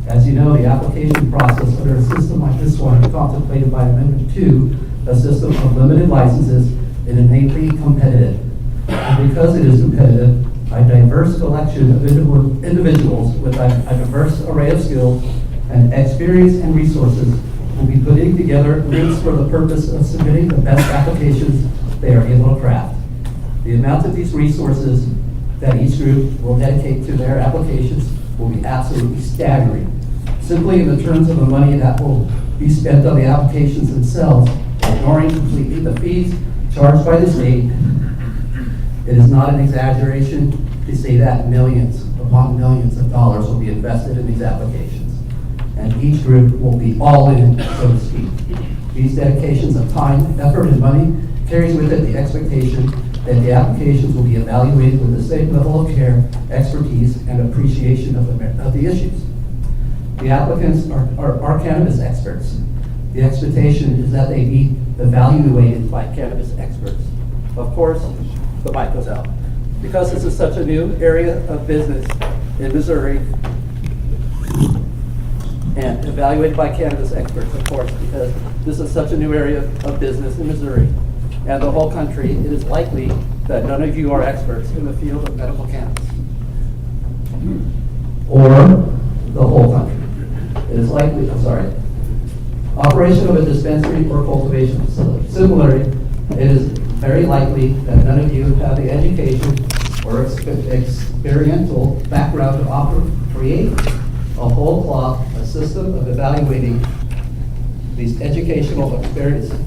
As you know, the application process under a system like this one is contemplated by Amendment 2, a system of limited licenses, and innately competitive. And because it is competitive, a diverse collection of individuals with a diverse array of skills and experience and resources will be putting together links for the purpose of submitting the best applications they are able to craft. The amount of these resources that each group will dedicate to their applications will be absolutely staggering. Simply in the terms of the money that will be spent on the applications themselves, ignoring completely the fees charged by the state, it is not an exaggeration to say that millions upon millions of dollars will be invested in these applications. And each group will be all in, so to speak. These dedications of time, effort, and money carries with it the expectation that the applications will be evaluated with the same level of care, expertise, and appreciation of the issues. The applicants are cannabis experts. The expectation is that they be evaluated by cannabis experts. Of course, the mic goes out. Because this is such a new area of business in Missouri, and evaluated by cannabis experts, of course, because this is such a new area of business in Missouri and the whole country, it is likely that none of you are experts in the field of medical cannabis. Or the whole country. It is likely, operation of a dispensary or cultivation facility. Similarly, it is very likely that none of you have the education or experiential background to create a whole cloth, a system of evaluating these educational experiences.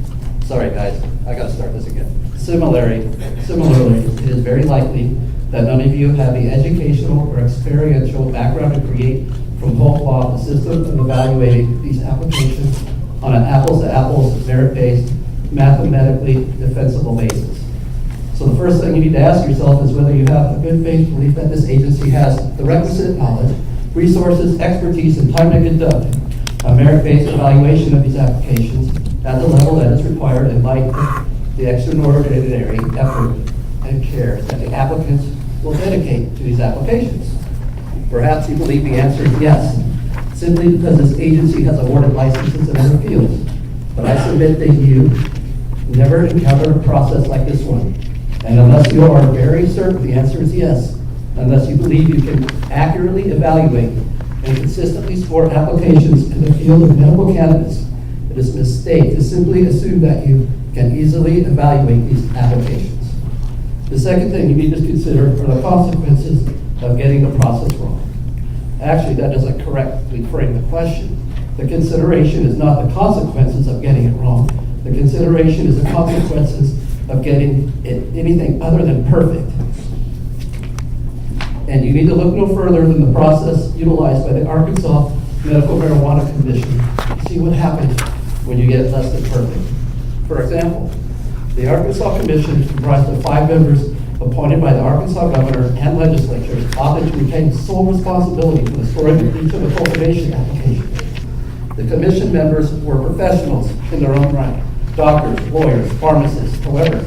Sorry, guys, I gotta start this again. Similarly, it is very likely that none of you have the educational or experiential background to create from whole cloth a system of evaluating these applications on an apples-to-apples, merit-based, mathematically defensible basis. So the first thing you need to ask yourself is whether you have a good faith belief that this agency has the requisite knowledge, resources, expertise, and time to conduct a merit-based evaluation of these applications at the level that is required in light of the extraordinary effort and care that the applicants will dedicate to these applications. Perhaps you believe the answer is yes, simply because this agency has awarded licenses in other fields. But I submit that you never encountered a process like this one. And unless you are very certain the answer is yes, unless you believe you can accurately evaluate and consistently score applications in the field of medical cannabis, it is a mistake to simply assume that you can easily evaluate these applications. The second thing you need to consider are the consequences of getting the process wrong. Actually, that doesn't correctly frame the question. The consideration is not the consequences of getting it wrong. The consideration is the consequences of getting it anything other than perfect. And you need to look no further than the process utilized by the Arkansas Medical Marijuana Commission to see what happens when you get it less than perfect. For example, the Arkansas Commission, comprised of 5 members appointed by the Arkansas governor and legislatures, opted to retain sole responsibility for the scoring of each of the cultivation applications. The commission members were professionals in their own right, doctors, lawyers, pharmacists. However,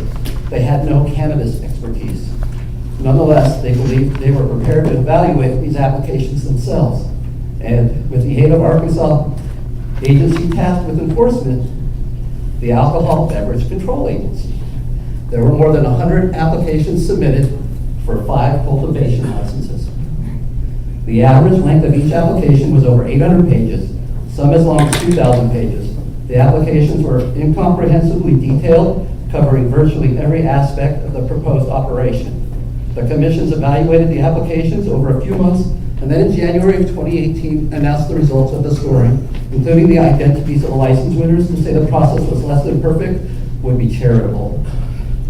they had no cannabis expertise. Nonetheless, they believed they were prepared to evaluate these applications themselves. And with the aid of Arkansas agency tasked with enforcement, the Alcohol Beverage Control Agency. There were more than 100 applications submitted for 5 cultivation licenses. The average length of each application was over 800 pages, some as long as 2,000 pages. The applications were incomprehensibly detailed, covering virtually every aspect of the proposed operation. The commissions evaluated the applications over a few months, and then in January of 2018 announced the results of the scoring, including the identities of the license winners. To say the process was less than perfect would be charitable.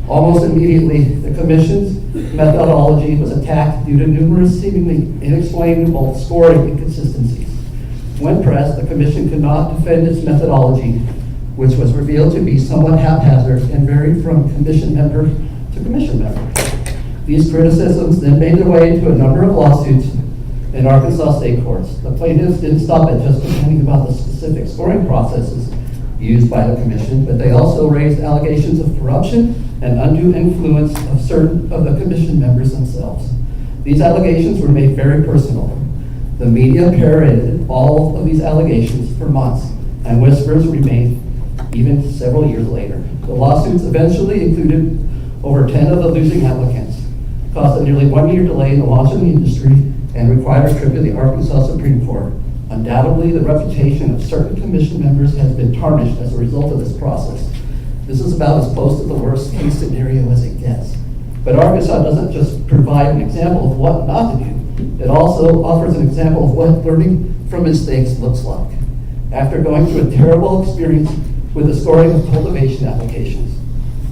Almost immediately, the commission's methodology was attacked due to numerous seemingly inexplainable scoring inconsistencies. When pressed, the commission could not defend its methodology, which was revealed to be somewhat haphazard and varied from commission member to commission member. These criticisms then made their way into a number of lawsuits in Arkansas state courts. The plaintiffs didn't stop at just complaining about the specific scoring processes used by the commission, but they also raised allegations of corruption and undue influence of certain of the commission members themselves. These allegations were made very personal. The media parroted all of these allegations for months, and whispers remained even several years later. The lawsuits eventually included over 10 of the losing applicants, caused a nearly 1-year delay in the launch of the industry, and required a trip to the Arkansas Supreme Court. Undoubtedly, the reputation of certain commission members has been tarnished as a result of this process. This is about as close to the worst case scenario as it gets. But Arkansas doesn't just provide an example of what not to do. It also offers an example of what learning from mistakes looks like. After going through a terrible experience with the scoring of cultivation applications,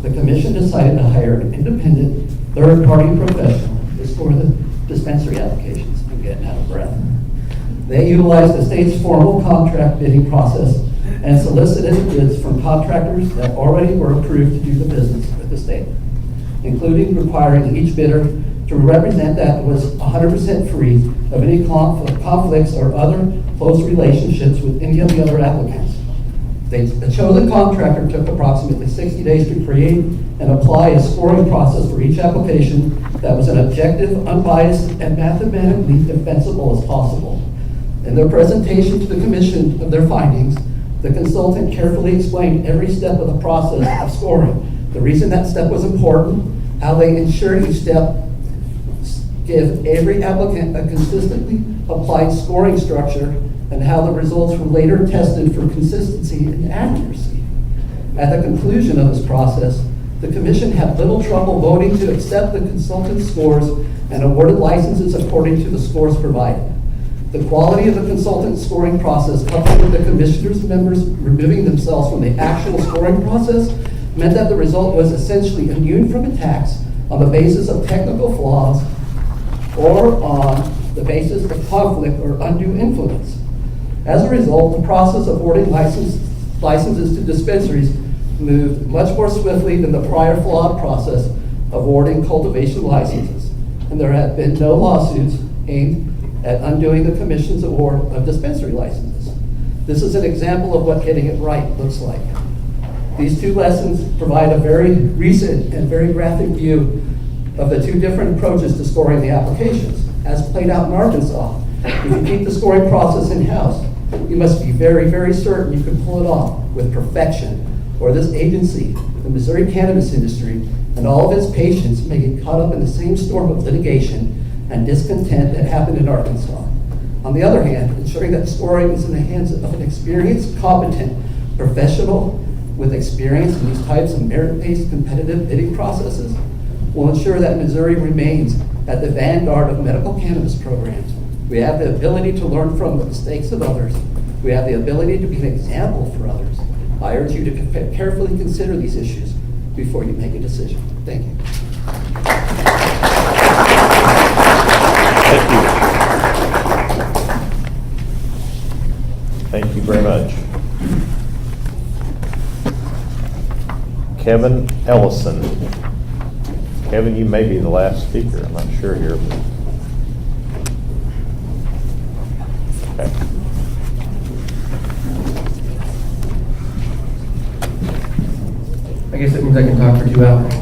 the commission decided to hire an independent third-party professional to score the dispensary applications. I'm getting out of breath. They utilized the state's formal contract bidding process and solicited bids from contractors that already were approved to do the business with the state, including requiring each bidder to represent that was 100% free of any conflicts or other close relationships with any of the other applicants. The chosen contractor took approximately 60 days to create and apply a scoring process for each application that was an objective, unbiased, and mathematically defensible as possible. In their presentation to the commission of their findings, the consultant carefully explained every step of the process of scoring, the reason that step was important, how they ensured each step give every applicant a consistently applied scoring structure, and how the results were later tested for consistency and accuracy. At the conclusion of this process, the commission had little trouble voting to accept the consultant's scores and awarded licenses according to the scores provided. The quality of the consultant scoring process, coupled with the commissioners' members removing themselves from the actual scoring process, meant that the result was essentially immune from attacks on the basis of technical flaws or on the basis of conflict or undue influence. As a result, the process of awarding licenses to dispensaries moved much more swiftly than the prior flawed process of awarding cultivation licenses, and there have been no lawsuits aimed at undoing the Commission's award of dispensary licenses. This is an example of what getting it right looks like. These two lessons provide a very recent and very graphic view of the two different approaches to scoring the applications. As played out in Arkansas, if you keep the scoring process in-house, you must be very, very certain you can pull it off with perfection, or this agency, the Missouri cannabis industry, and all of its patients may get caught up in the same storm of litigation and discontent that happened in Arkansas. On the other hand, ensuring that scoring is in the hands of an experienced, competent professional with experience in these types of merit-based competitive bidding processes will ensure that Missouri remains at the vanguard of medical cannabis programs. We have the ability to learn from the mistakes of others. We have the ability to be an example for others. I urge you to carefully consider these issues before you make a decision. Thank you. Thank you. Thank you very much. Kevin Ellison. Kevin, you may be the last speaker. I'm not sure here. Okay. I guess that means I can talk for 2 hours.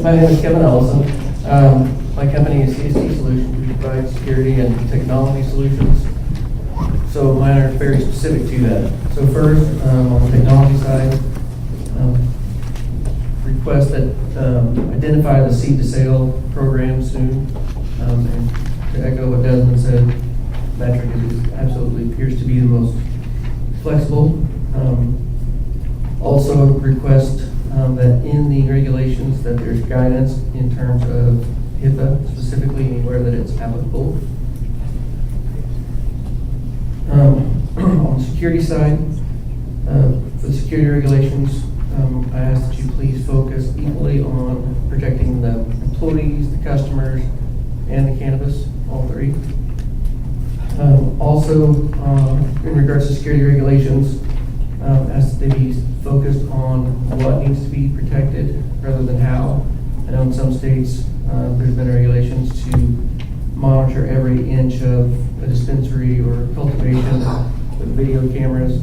My name is Kevin Ellison. My company is CSC Solutions. We provide security and technology solutions. So mine are very specific to that. So first, on the technology side, request that identify the seed to sale program soon. And to echo what Desmond said, metric is absolutely appears to be the most flexible. Also request that in the regulations that there's guidance in terms of HIPAA, specifically anywhere that it's applicable. On the security side, for the security regulations, I ask that you please focus equally on protecting the employees, the customers, and the cannabis, all three. Also, in regards to security regulations, ask that they be focused on what needs to be protected rather than how. I know in some states, there's been regulations to monitor every inch of a dispensary or cultivation with video cameras.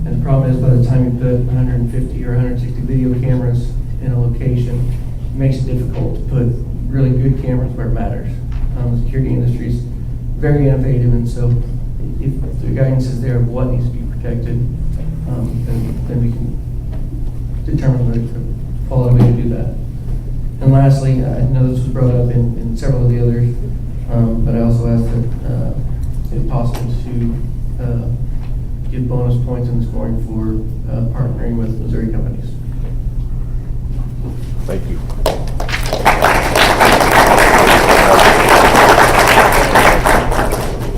And the problem is by the time you put 150 or 160 video cameras in a location, it makes it difficult to put really good cameras where it matters. The security industry is very innovative, and so if the guidance is there of what needs to be protected, then we can determine the quality way to do that. And lastly, I know this was brought up in several of the others, but I also ask that if possible to give bonus points in the scoring for partnering with Missouri companies. Thank you.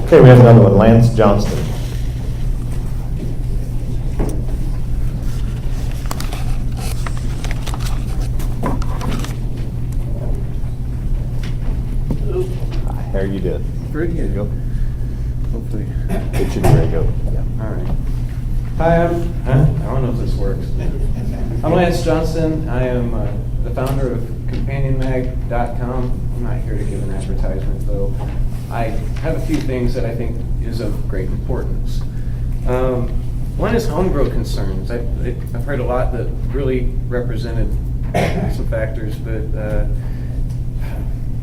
Okay, we have another one, Lance Johnston. How are you doing? Pretty good. Go. Hopefully. It should be ready to go. Yeah. All right. Hi, I don't know if this works. I'm Lance Johnson. I am the founder of CompanionMag.com. I'm not here to give an advertisement, though. I have a few things that I think is of great importance. One is homegrown concerns. I've heard a lot that really represented some factors, but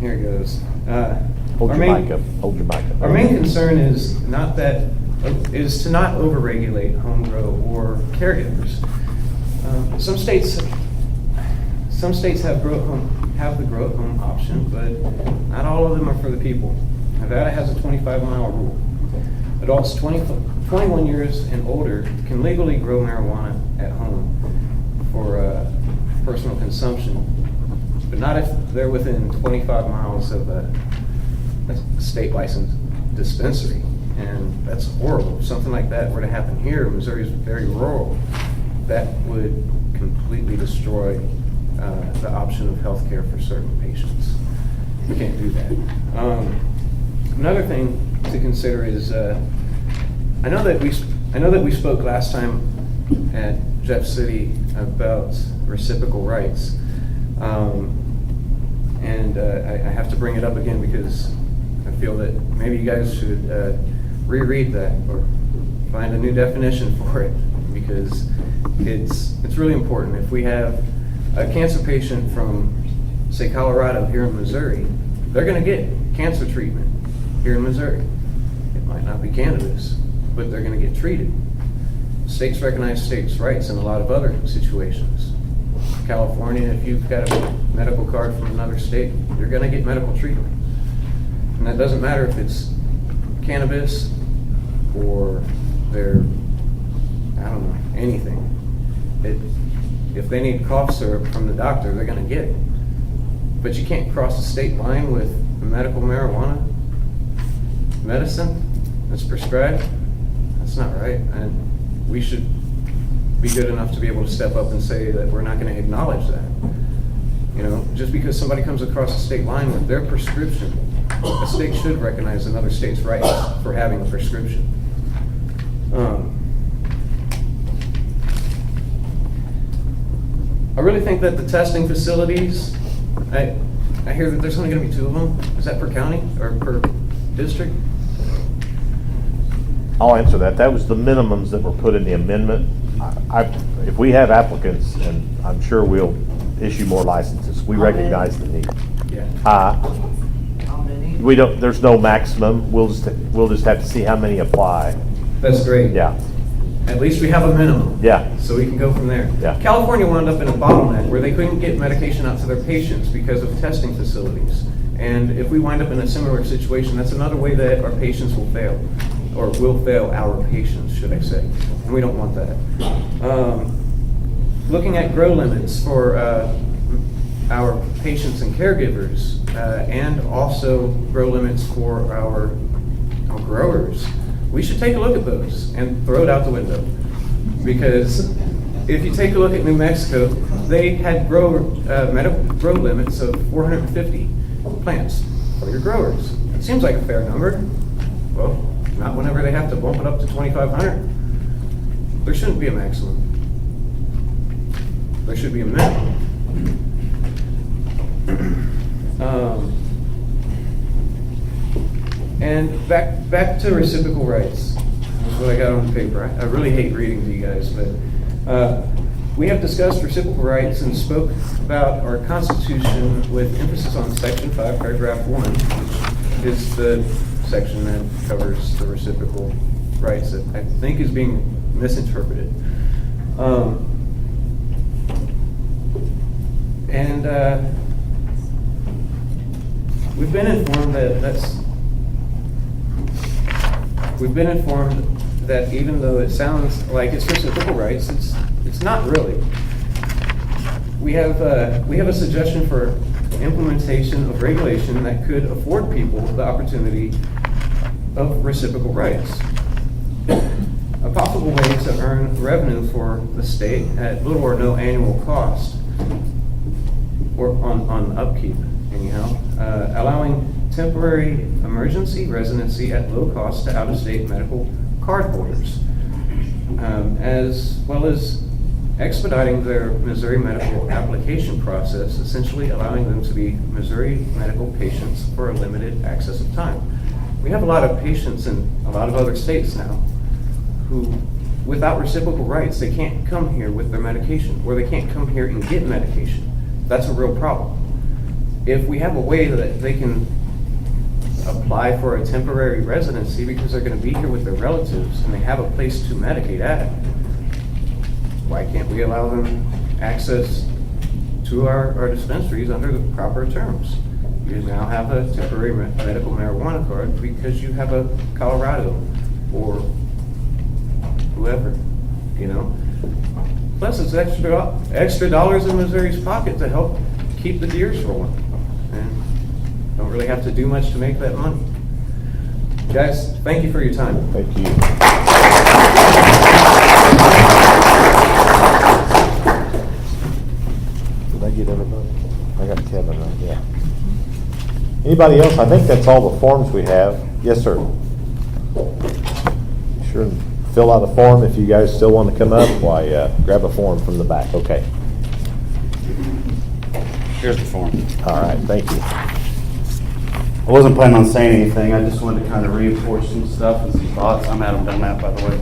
here it goes. Hold your mic up. Hold your mic up. Our main concern is to not overregulate home grow or caregivers. Some states have the grow at home option, but not all of them are for the people. Nevada has a 25-mile rule. Adults 21 years and older can legally grow marijuana at home for personal consumption. but not if they're within 25 miles of a state licensed dispensary. And that's horrible. If something like that were to happen here, Missouri is very rural, that would completely destroy the option of health care for certain patients. We can't do that. Another thing to consider is, I know that we spoke last time at Jeff City about reciprocal rights, and I have to bring it up again because I feel that maybe you guys should reread that or find a new definition for it, because it's really important. If we have a cancer patient from, say, Colorado here in Missouri, they're going to get cancer treatment here in Missouri. It might not be cannabis, but they're going to get treated. States recognize states' rights in a lot of other situations. California, if you've got a medical card from another state, you're going to get medical treatment. And that doesn't matter if it's cannabis or they're, I don't know, anything. If they need cough syrup from the doctor, they're going to get it. But you can't cross the state line with medical marijuana medicine that's prescribed. That's not right. And we should be good enough to be able to step up and say that we're not going to acknowledge that. You know, just because somebody comes across the state line with their prescription, a state should recognize another state's rights for having a prescription. I really think that the testing facilities, I hear that there's only going to be 2 of them. Is that per county or per district? I'll answer that. That was the minimums that were put in the amendment. If we have applicants, and I'm sure we'll issue more licenses, we recognize the need. Yeah. We don't. There's no maximum. We'll just have to see how many apply. That's great. Yeah. At least we have a minimum. Yeah. So we can go from there. Yeah. California wound up in a bottleneck where they couldn't get medication out to their patients because of testing facilities. And if we wind up in a similar situation, that's another way that our patients will fail, or will fail our patients, should I say. And we don't want that. Looking at grow limits for our patients and caregivers, and also grow limits for our growers. We should take a look at those and throw it out the window. Because if you take a look at New Mexico, they had medical grow limits of 450 plants for your growers. It seems like a fair number. Well, not whenever they have to bump it up to 2,500. There shouldn't be a maximum. There should be a minimum. And back to reciprocal rights. That's what I got on the paper. I really hate reading to you guys, but we have discussed reciprocal rights and spoke about our Constitution with emphasis on Section 5, Paragraph 1, which is the section that covers the reciprocal rights that I think is being misinterpreted. We've been informed that even though it sounds like it's reciprocal rights, it's not really. We have a suggestion for implementation of regulation that could afford people the opportunity of reciprocal rights. A possible way to earn revenue for the state at little or no annual cost, or on upkeep anyhow, allowing temporary emergency residency at low cost to out-of-state medical card holders, as well as expediting their Missouri medical application process, essentially allowing them to be Missouri medical patients for a limited access of time. We have a lot of patients in a lot of other states now who, without reciprocal rights, they can't come here with their medication, or they can't come here and get medication. That's a real problem. If we have a way that they can apply for a temporary residency because they're going to be here with their relatives and they have a place to medicate at, why can't we allow them access to our dispensaries under the proper terms? You now have a temporary medical marijuana card because you have a Colorado or whoever, you know. Plus, it's extra dollars in Missouri's pocket to help keep the gears rolling. And don't really have to do much to make that money. Guys, thank you for your time. Thank you. Did I get everybody? I got Kevin right, yeah. Anybody else? I think that's all the forms we have. Yes, sir. Sure, and fill out a form if you guys still want to come up. Why, grab a form from the back. Okay. Here's the form. All right, thank you. I wasn't planning on saying anything. I just wanted to kind of reinforce some stuff and some thoughts. I'm Adam Dunlap, by the way.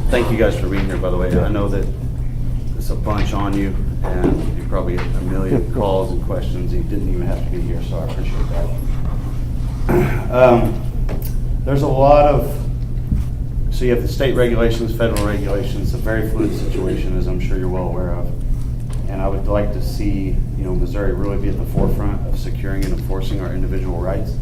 Thank you guys for being here, by the way. I know that it's a bunch on you, and you probably get a million calls and questions. You didn't even have to be here, so I appreciate that. There's a lot of, so you have the state regulations, federal regulations, a very fluid situation, as I'm sure you're well aware of. And I would like to see, Missouri really be at the forefront of securing and enforcing our individual rights.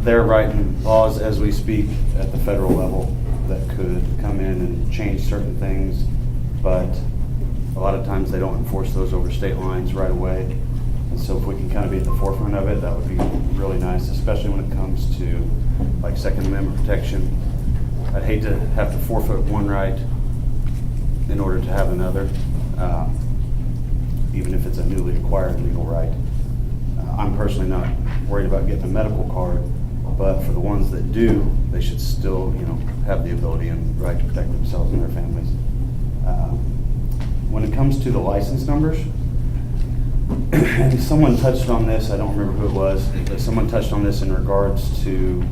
They're writing laws as we speak at the federal level that could come in and change certain things, but a lot of times they don't enforce those over state lines right away. And so if we can kind of be at the forefront of it, that would be really nice, especially when it comes to like Second Amendment protection. I'd hate to have to forfeit one right in order to have another, even if it's a newly acquired legal right. I'm personally not worried about getting a medical card, but for the ones that do, they should still, have the ability and right to protect themselves and their families. When it comes to the license numbers, and someone touched on this, I don't remember who it was, but someone touched on this in regards to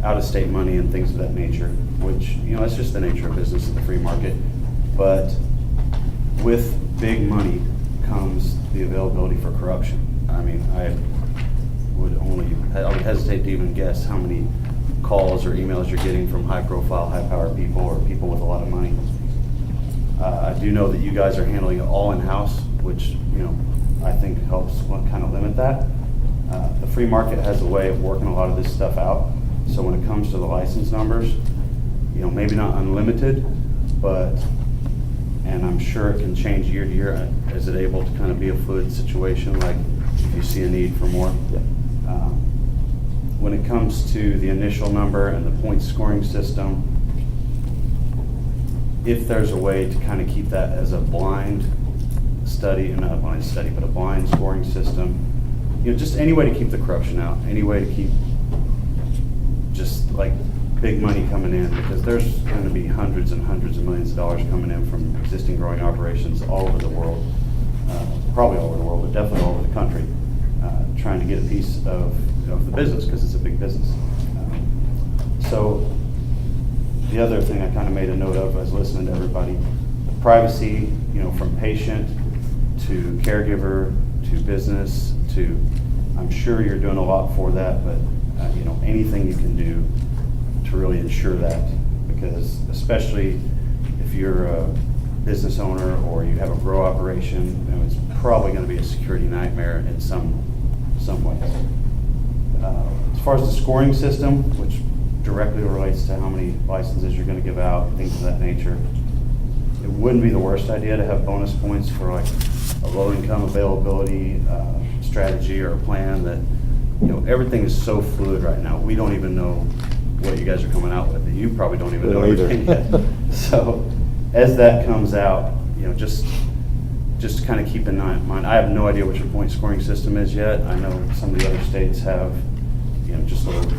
out-of-state money and things of that nature, which, that's just the nature of business in the free market. But with big money comes the availability for corruption. I mean, I would hesitate to even guess how many calls or emails you're getting from high-profile, high-powered people or people with a lot of money. I do know that you guys are handling it all in-house, which, I think helps kind of limit that. The free market has a way of working a lot of this stuff out. So when it comes to the license numbers, maybe not unlimited, but, and I'm sure it can change year to year. Is it able to kind of be a fluid situation, like if you see a need for more? Yeah. When it comes to the initial number and the point scoring system, if there's a way to kind of keep that as a blind study, not a blind study, but a blind scoring system, just any way to keep the corruption out, any way to keep just like big money coming in, because there's going to be hundreds and hundreds of millions of dollars coming in from existing growing operations all over the world, probably all over the world, but definitely all over the country, trying to get a piece of the business because it's a big business. So the other thing I kind of made a note of as listening to everybody, the privacy, from patient to caregiver to business to, I'm sure you're doing a lot for that, but anything you can do to really ensure that, because especially if you're a business owner or you have a grow operation, it's probably going to be a security nightmare in some ways. As far as the scoring system, which directly relates to how many licenses you're going to give out, things of that nature, it wouldn't be the worst idea to have bonus points for like a low-income availability strategy or a plan that, everything is so fluid right now. We don't even know what you guys are coming out with. You probably don't even know everything yet. So as that comes out, just to kind of keep in mind, I have no idea what your point scoring system is yet. I know some of the other states have, just little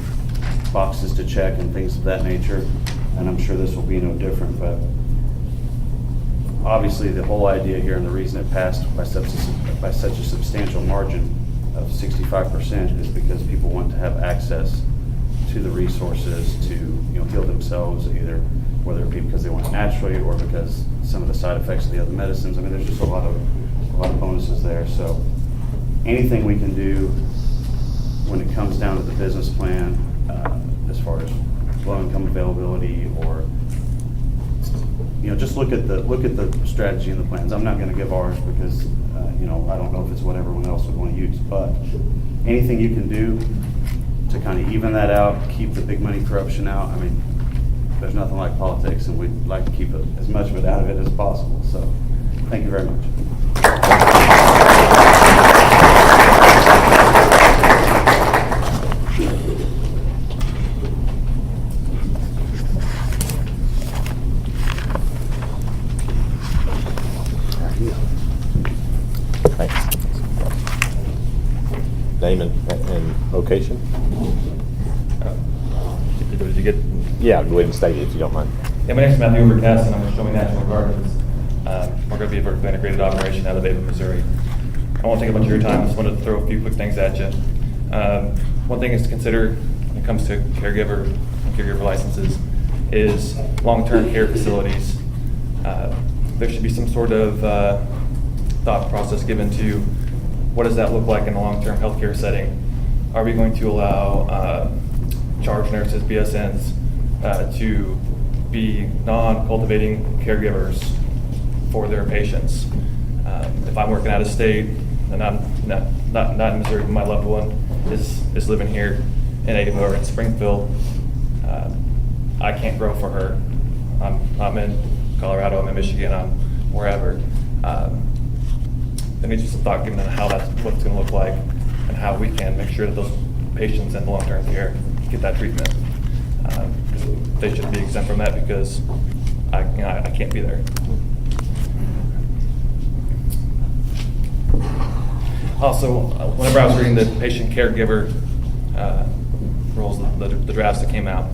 boxes to check and things of that nature, and I'm sure this will be no different, but obviously the whole idea here and the reason it passed by such a substantial margin of 65% is because people want to have access to the resources to heal themselves, either whether it be because they want it naturally or because some of the side effects of the other medicines. I mean, there's just a lot of bonuses there. So anything we can do when it comes down to the business plan, as far as low income availability, or just look at the strategy and the plans. I'm not going to give ours because I don't know if it's what everyone else would want to use, but anything you can do to kind of even that out, keep the big money corruption out. I mean, there's nothing like politics, and we'd like to keep as much of it out of it as possible. So Thank you very much. Thanks. Name and location? Did you get? Yeah, go ahead and state it if you don't mind. Yeah, my name is Matthew Overcast, and I'm with Show Me National Gardens. We're going to be a vertically integrated operation out of Avon, Missouri. I won't take a bunch of your time. I just wanted to throw a few quick things at you. One thing is to consider when it comes to caregiver and caregiver licenses is long-term care facilities. There should be some sort of thought process given to what does that look like in a long-term healthcare setting. Are we going to allow charge nurses, BSNs, to be non-cultivating caregivers for their patients? If I'm working out of state and I'm not in Missouri, but my loved one is living here in Avon or in Springfield, I can't grow for her. I'm in Colorado, I'm in Michigan, I'm wherever. There needs to be some thought given on how that's what it's going to look like and how we can make sure that those patients in long-term care get that treatment. They should be exempt from that because I can't be there. Also, whenever I was reading the patient caregiver rules, the drafts that came out,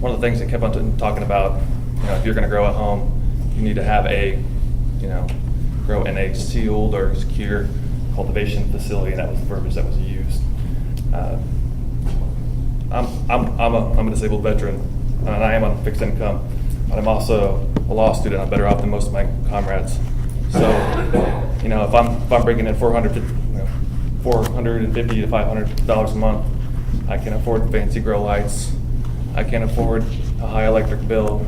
one of the things that kept on talking about, if you're going to grow at home, you need to have grow in a sealed or secure cultivation facility, and that was the verbiage that was used. I'm a disabled veteran, and I am on fixed income, but I'm also a law student. I'm better off than most of my comrades. So, if I'm bringing in $450 to $500 a month, I can afford fancy grow lights. I can afford a high electric bill.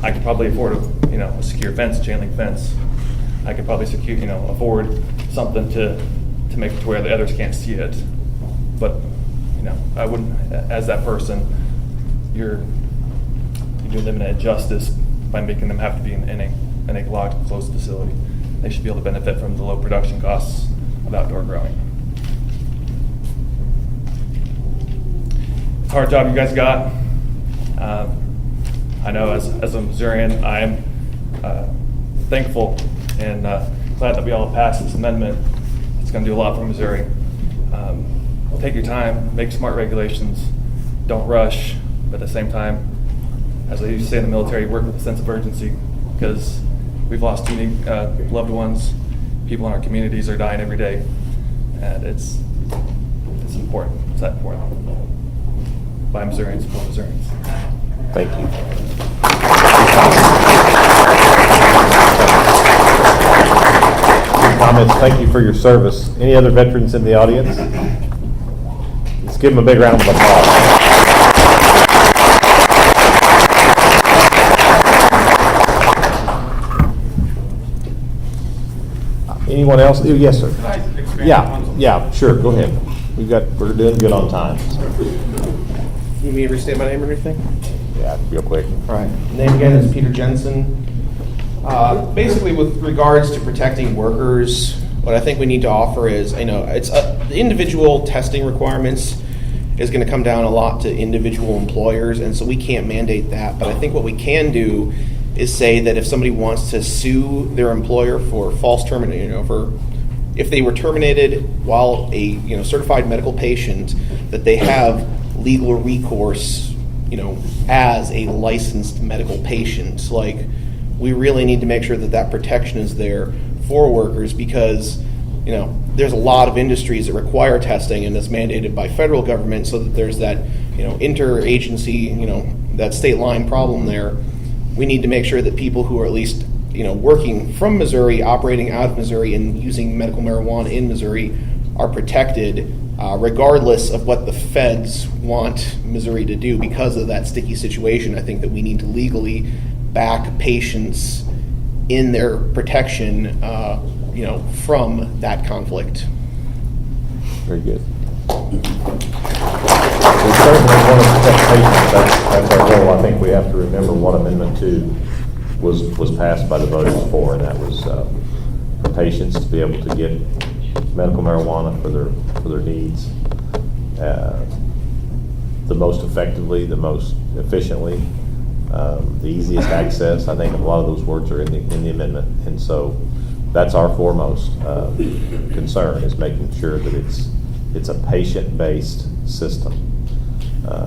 I could probably afford a secure fence, chain link fence. I could probably afford something to make it to where the others can't see it. But I wouldn't, as that person, you're doing them an injustice by making them have to be in a locked, closed facility. They should be able to benefit from the low production costs of outdoor growing. It's a hard job you guys got. I know as a Missourian, I am thankful and glad that we all passed this amendment. It's going to do a lot for Missouri. Take your time, make smart regulations, don't rush, but at the same time, as I used to say in the military, work with a sense of urgency because we've lost too many loved ones. People in our communities are dying every day, and it's important. It's that important. By Missourians, for Missourians. Thank you. Comments. Thank you for your service. Any other veterans in the audience? Let's give them a big round of applause. Anyone else? Yes, sir. Yeah, sure. Go ahead. We're doing good on time. You need me to restate my name or anything? Yeah, real quick. All right. Name again is Peter Jensen. Basically, with regards to protecting workers, what I think we need to offer is, it's the individual testing requirements is going to come down a lot to individual employers, and so we can't mandate that. But I think what we can do is say that if somebody wants to sue their employer for false termination, if they were terminated while a certified medical patient, that they have legal recourse, as a licensed medical patient. Like, we really need to make sure that protection is there for workers because, there's a lot of industries that require testing and it's mandated by federal government, so that there's that, interagency, that state line problem there. We need to make sure that people who are at least, working from Missouri, operating out of Missouri, and using medical marijuana in Missouri are protected, regardless of what the feds want Missouri to do. Because of that sticky situation, I think that we need to legally back patients in their protection, from that conflict. Very good. We certainly want to protect patients. That's our goal. I think we have to remember what Amendment 2 was passed by the voters for, and that was for patients to be able to get medical marijuana for their needs the most effectively, the most efficiently, the easiest access. I think a lot of those words are in the amendment, and so that's our foremost concern, is making sure that it's a patient-based system.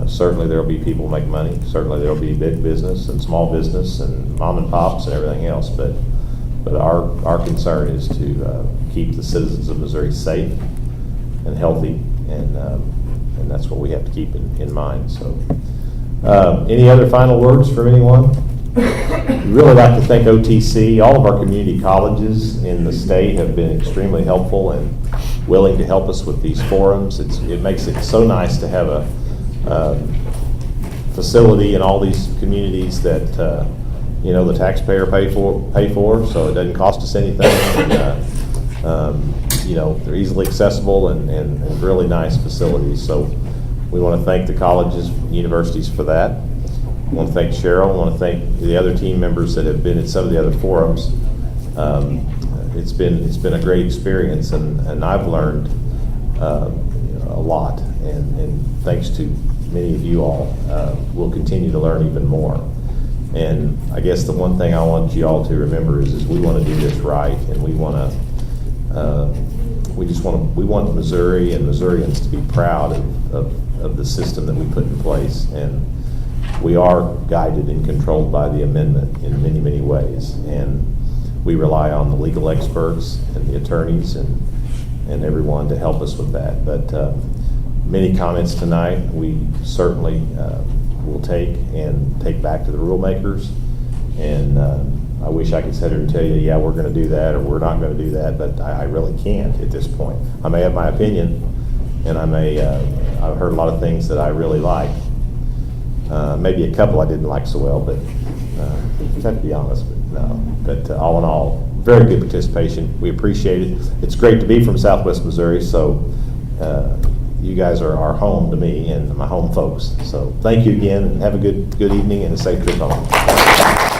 Certainly there will be people who make money. Certainly there will be big business and small business and mom and pops and everything else. But our concern is to keep the citizens of Missouri safe and healthy, and that's what we have to keep in mind. So, any other final words from anyone? We'd really like to thank OTC. All of our community colleges in the state have been extremely helpful and willing to help us with these forums. It makes it so nice to have a facility in all these communities that the taxpayer pay for, so it doesn't cost us anything. They're easily accessible and really nice facilities. So we want to thank the colleges, universities for that. I want to thank Cheryl. I want to thank the other team members that have been at some of the other forums. It's been a great experience, and I've learned a lot. And thanks to many of you all, we'll continue to learn even more. And I guess the one thing I want you all to remember is we want to do this right, and we want Missouri and Missourians to be proud of the system that we put in place. And we are guided and controlled by the amendment in many, many ways. And we rely on the legal experts and the attorneys and everyone to help us with that. But many comments tonight we certainly will take back to the rule makers. And I wish I could sit here and tell you, yeah, we're going to do that or we're not going to do that, but I really can't at this point. I may have my opinion, and I've heard a lot of things that I really like. Maybe a couple I didn't like so well, but I have to be honest. But all in all, very good participation. We appreciate it. It's great to be from Southwest Missouri, so you guys are our home to me and my home folks. So thank you again, and have a good evening and a safe trip home.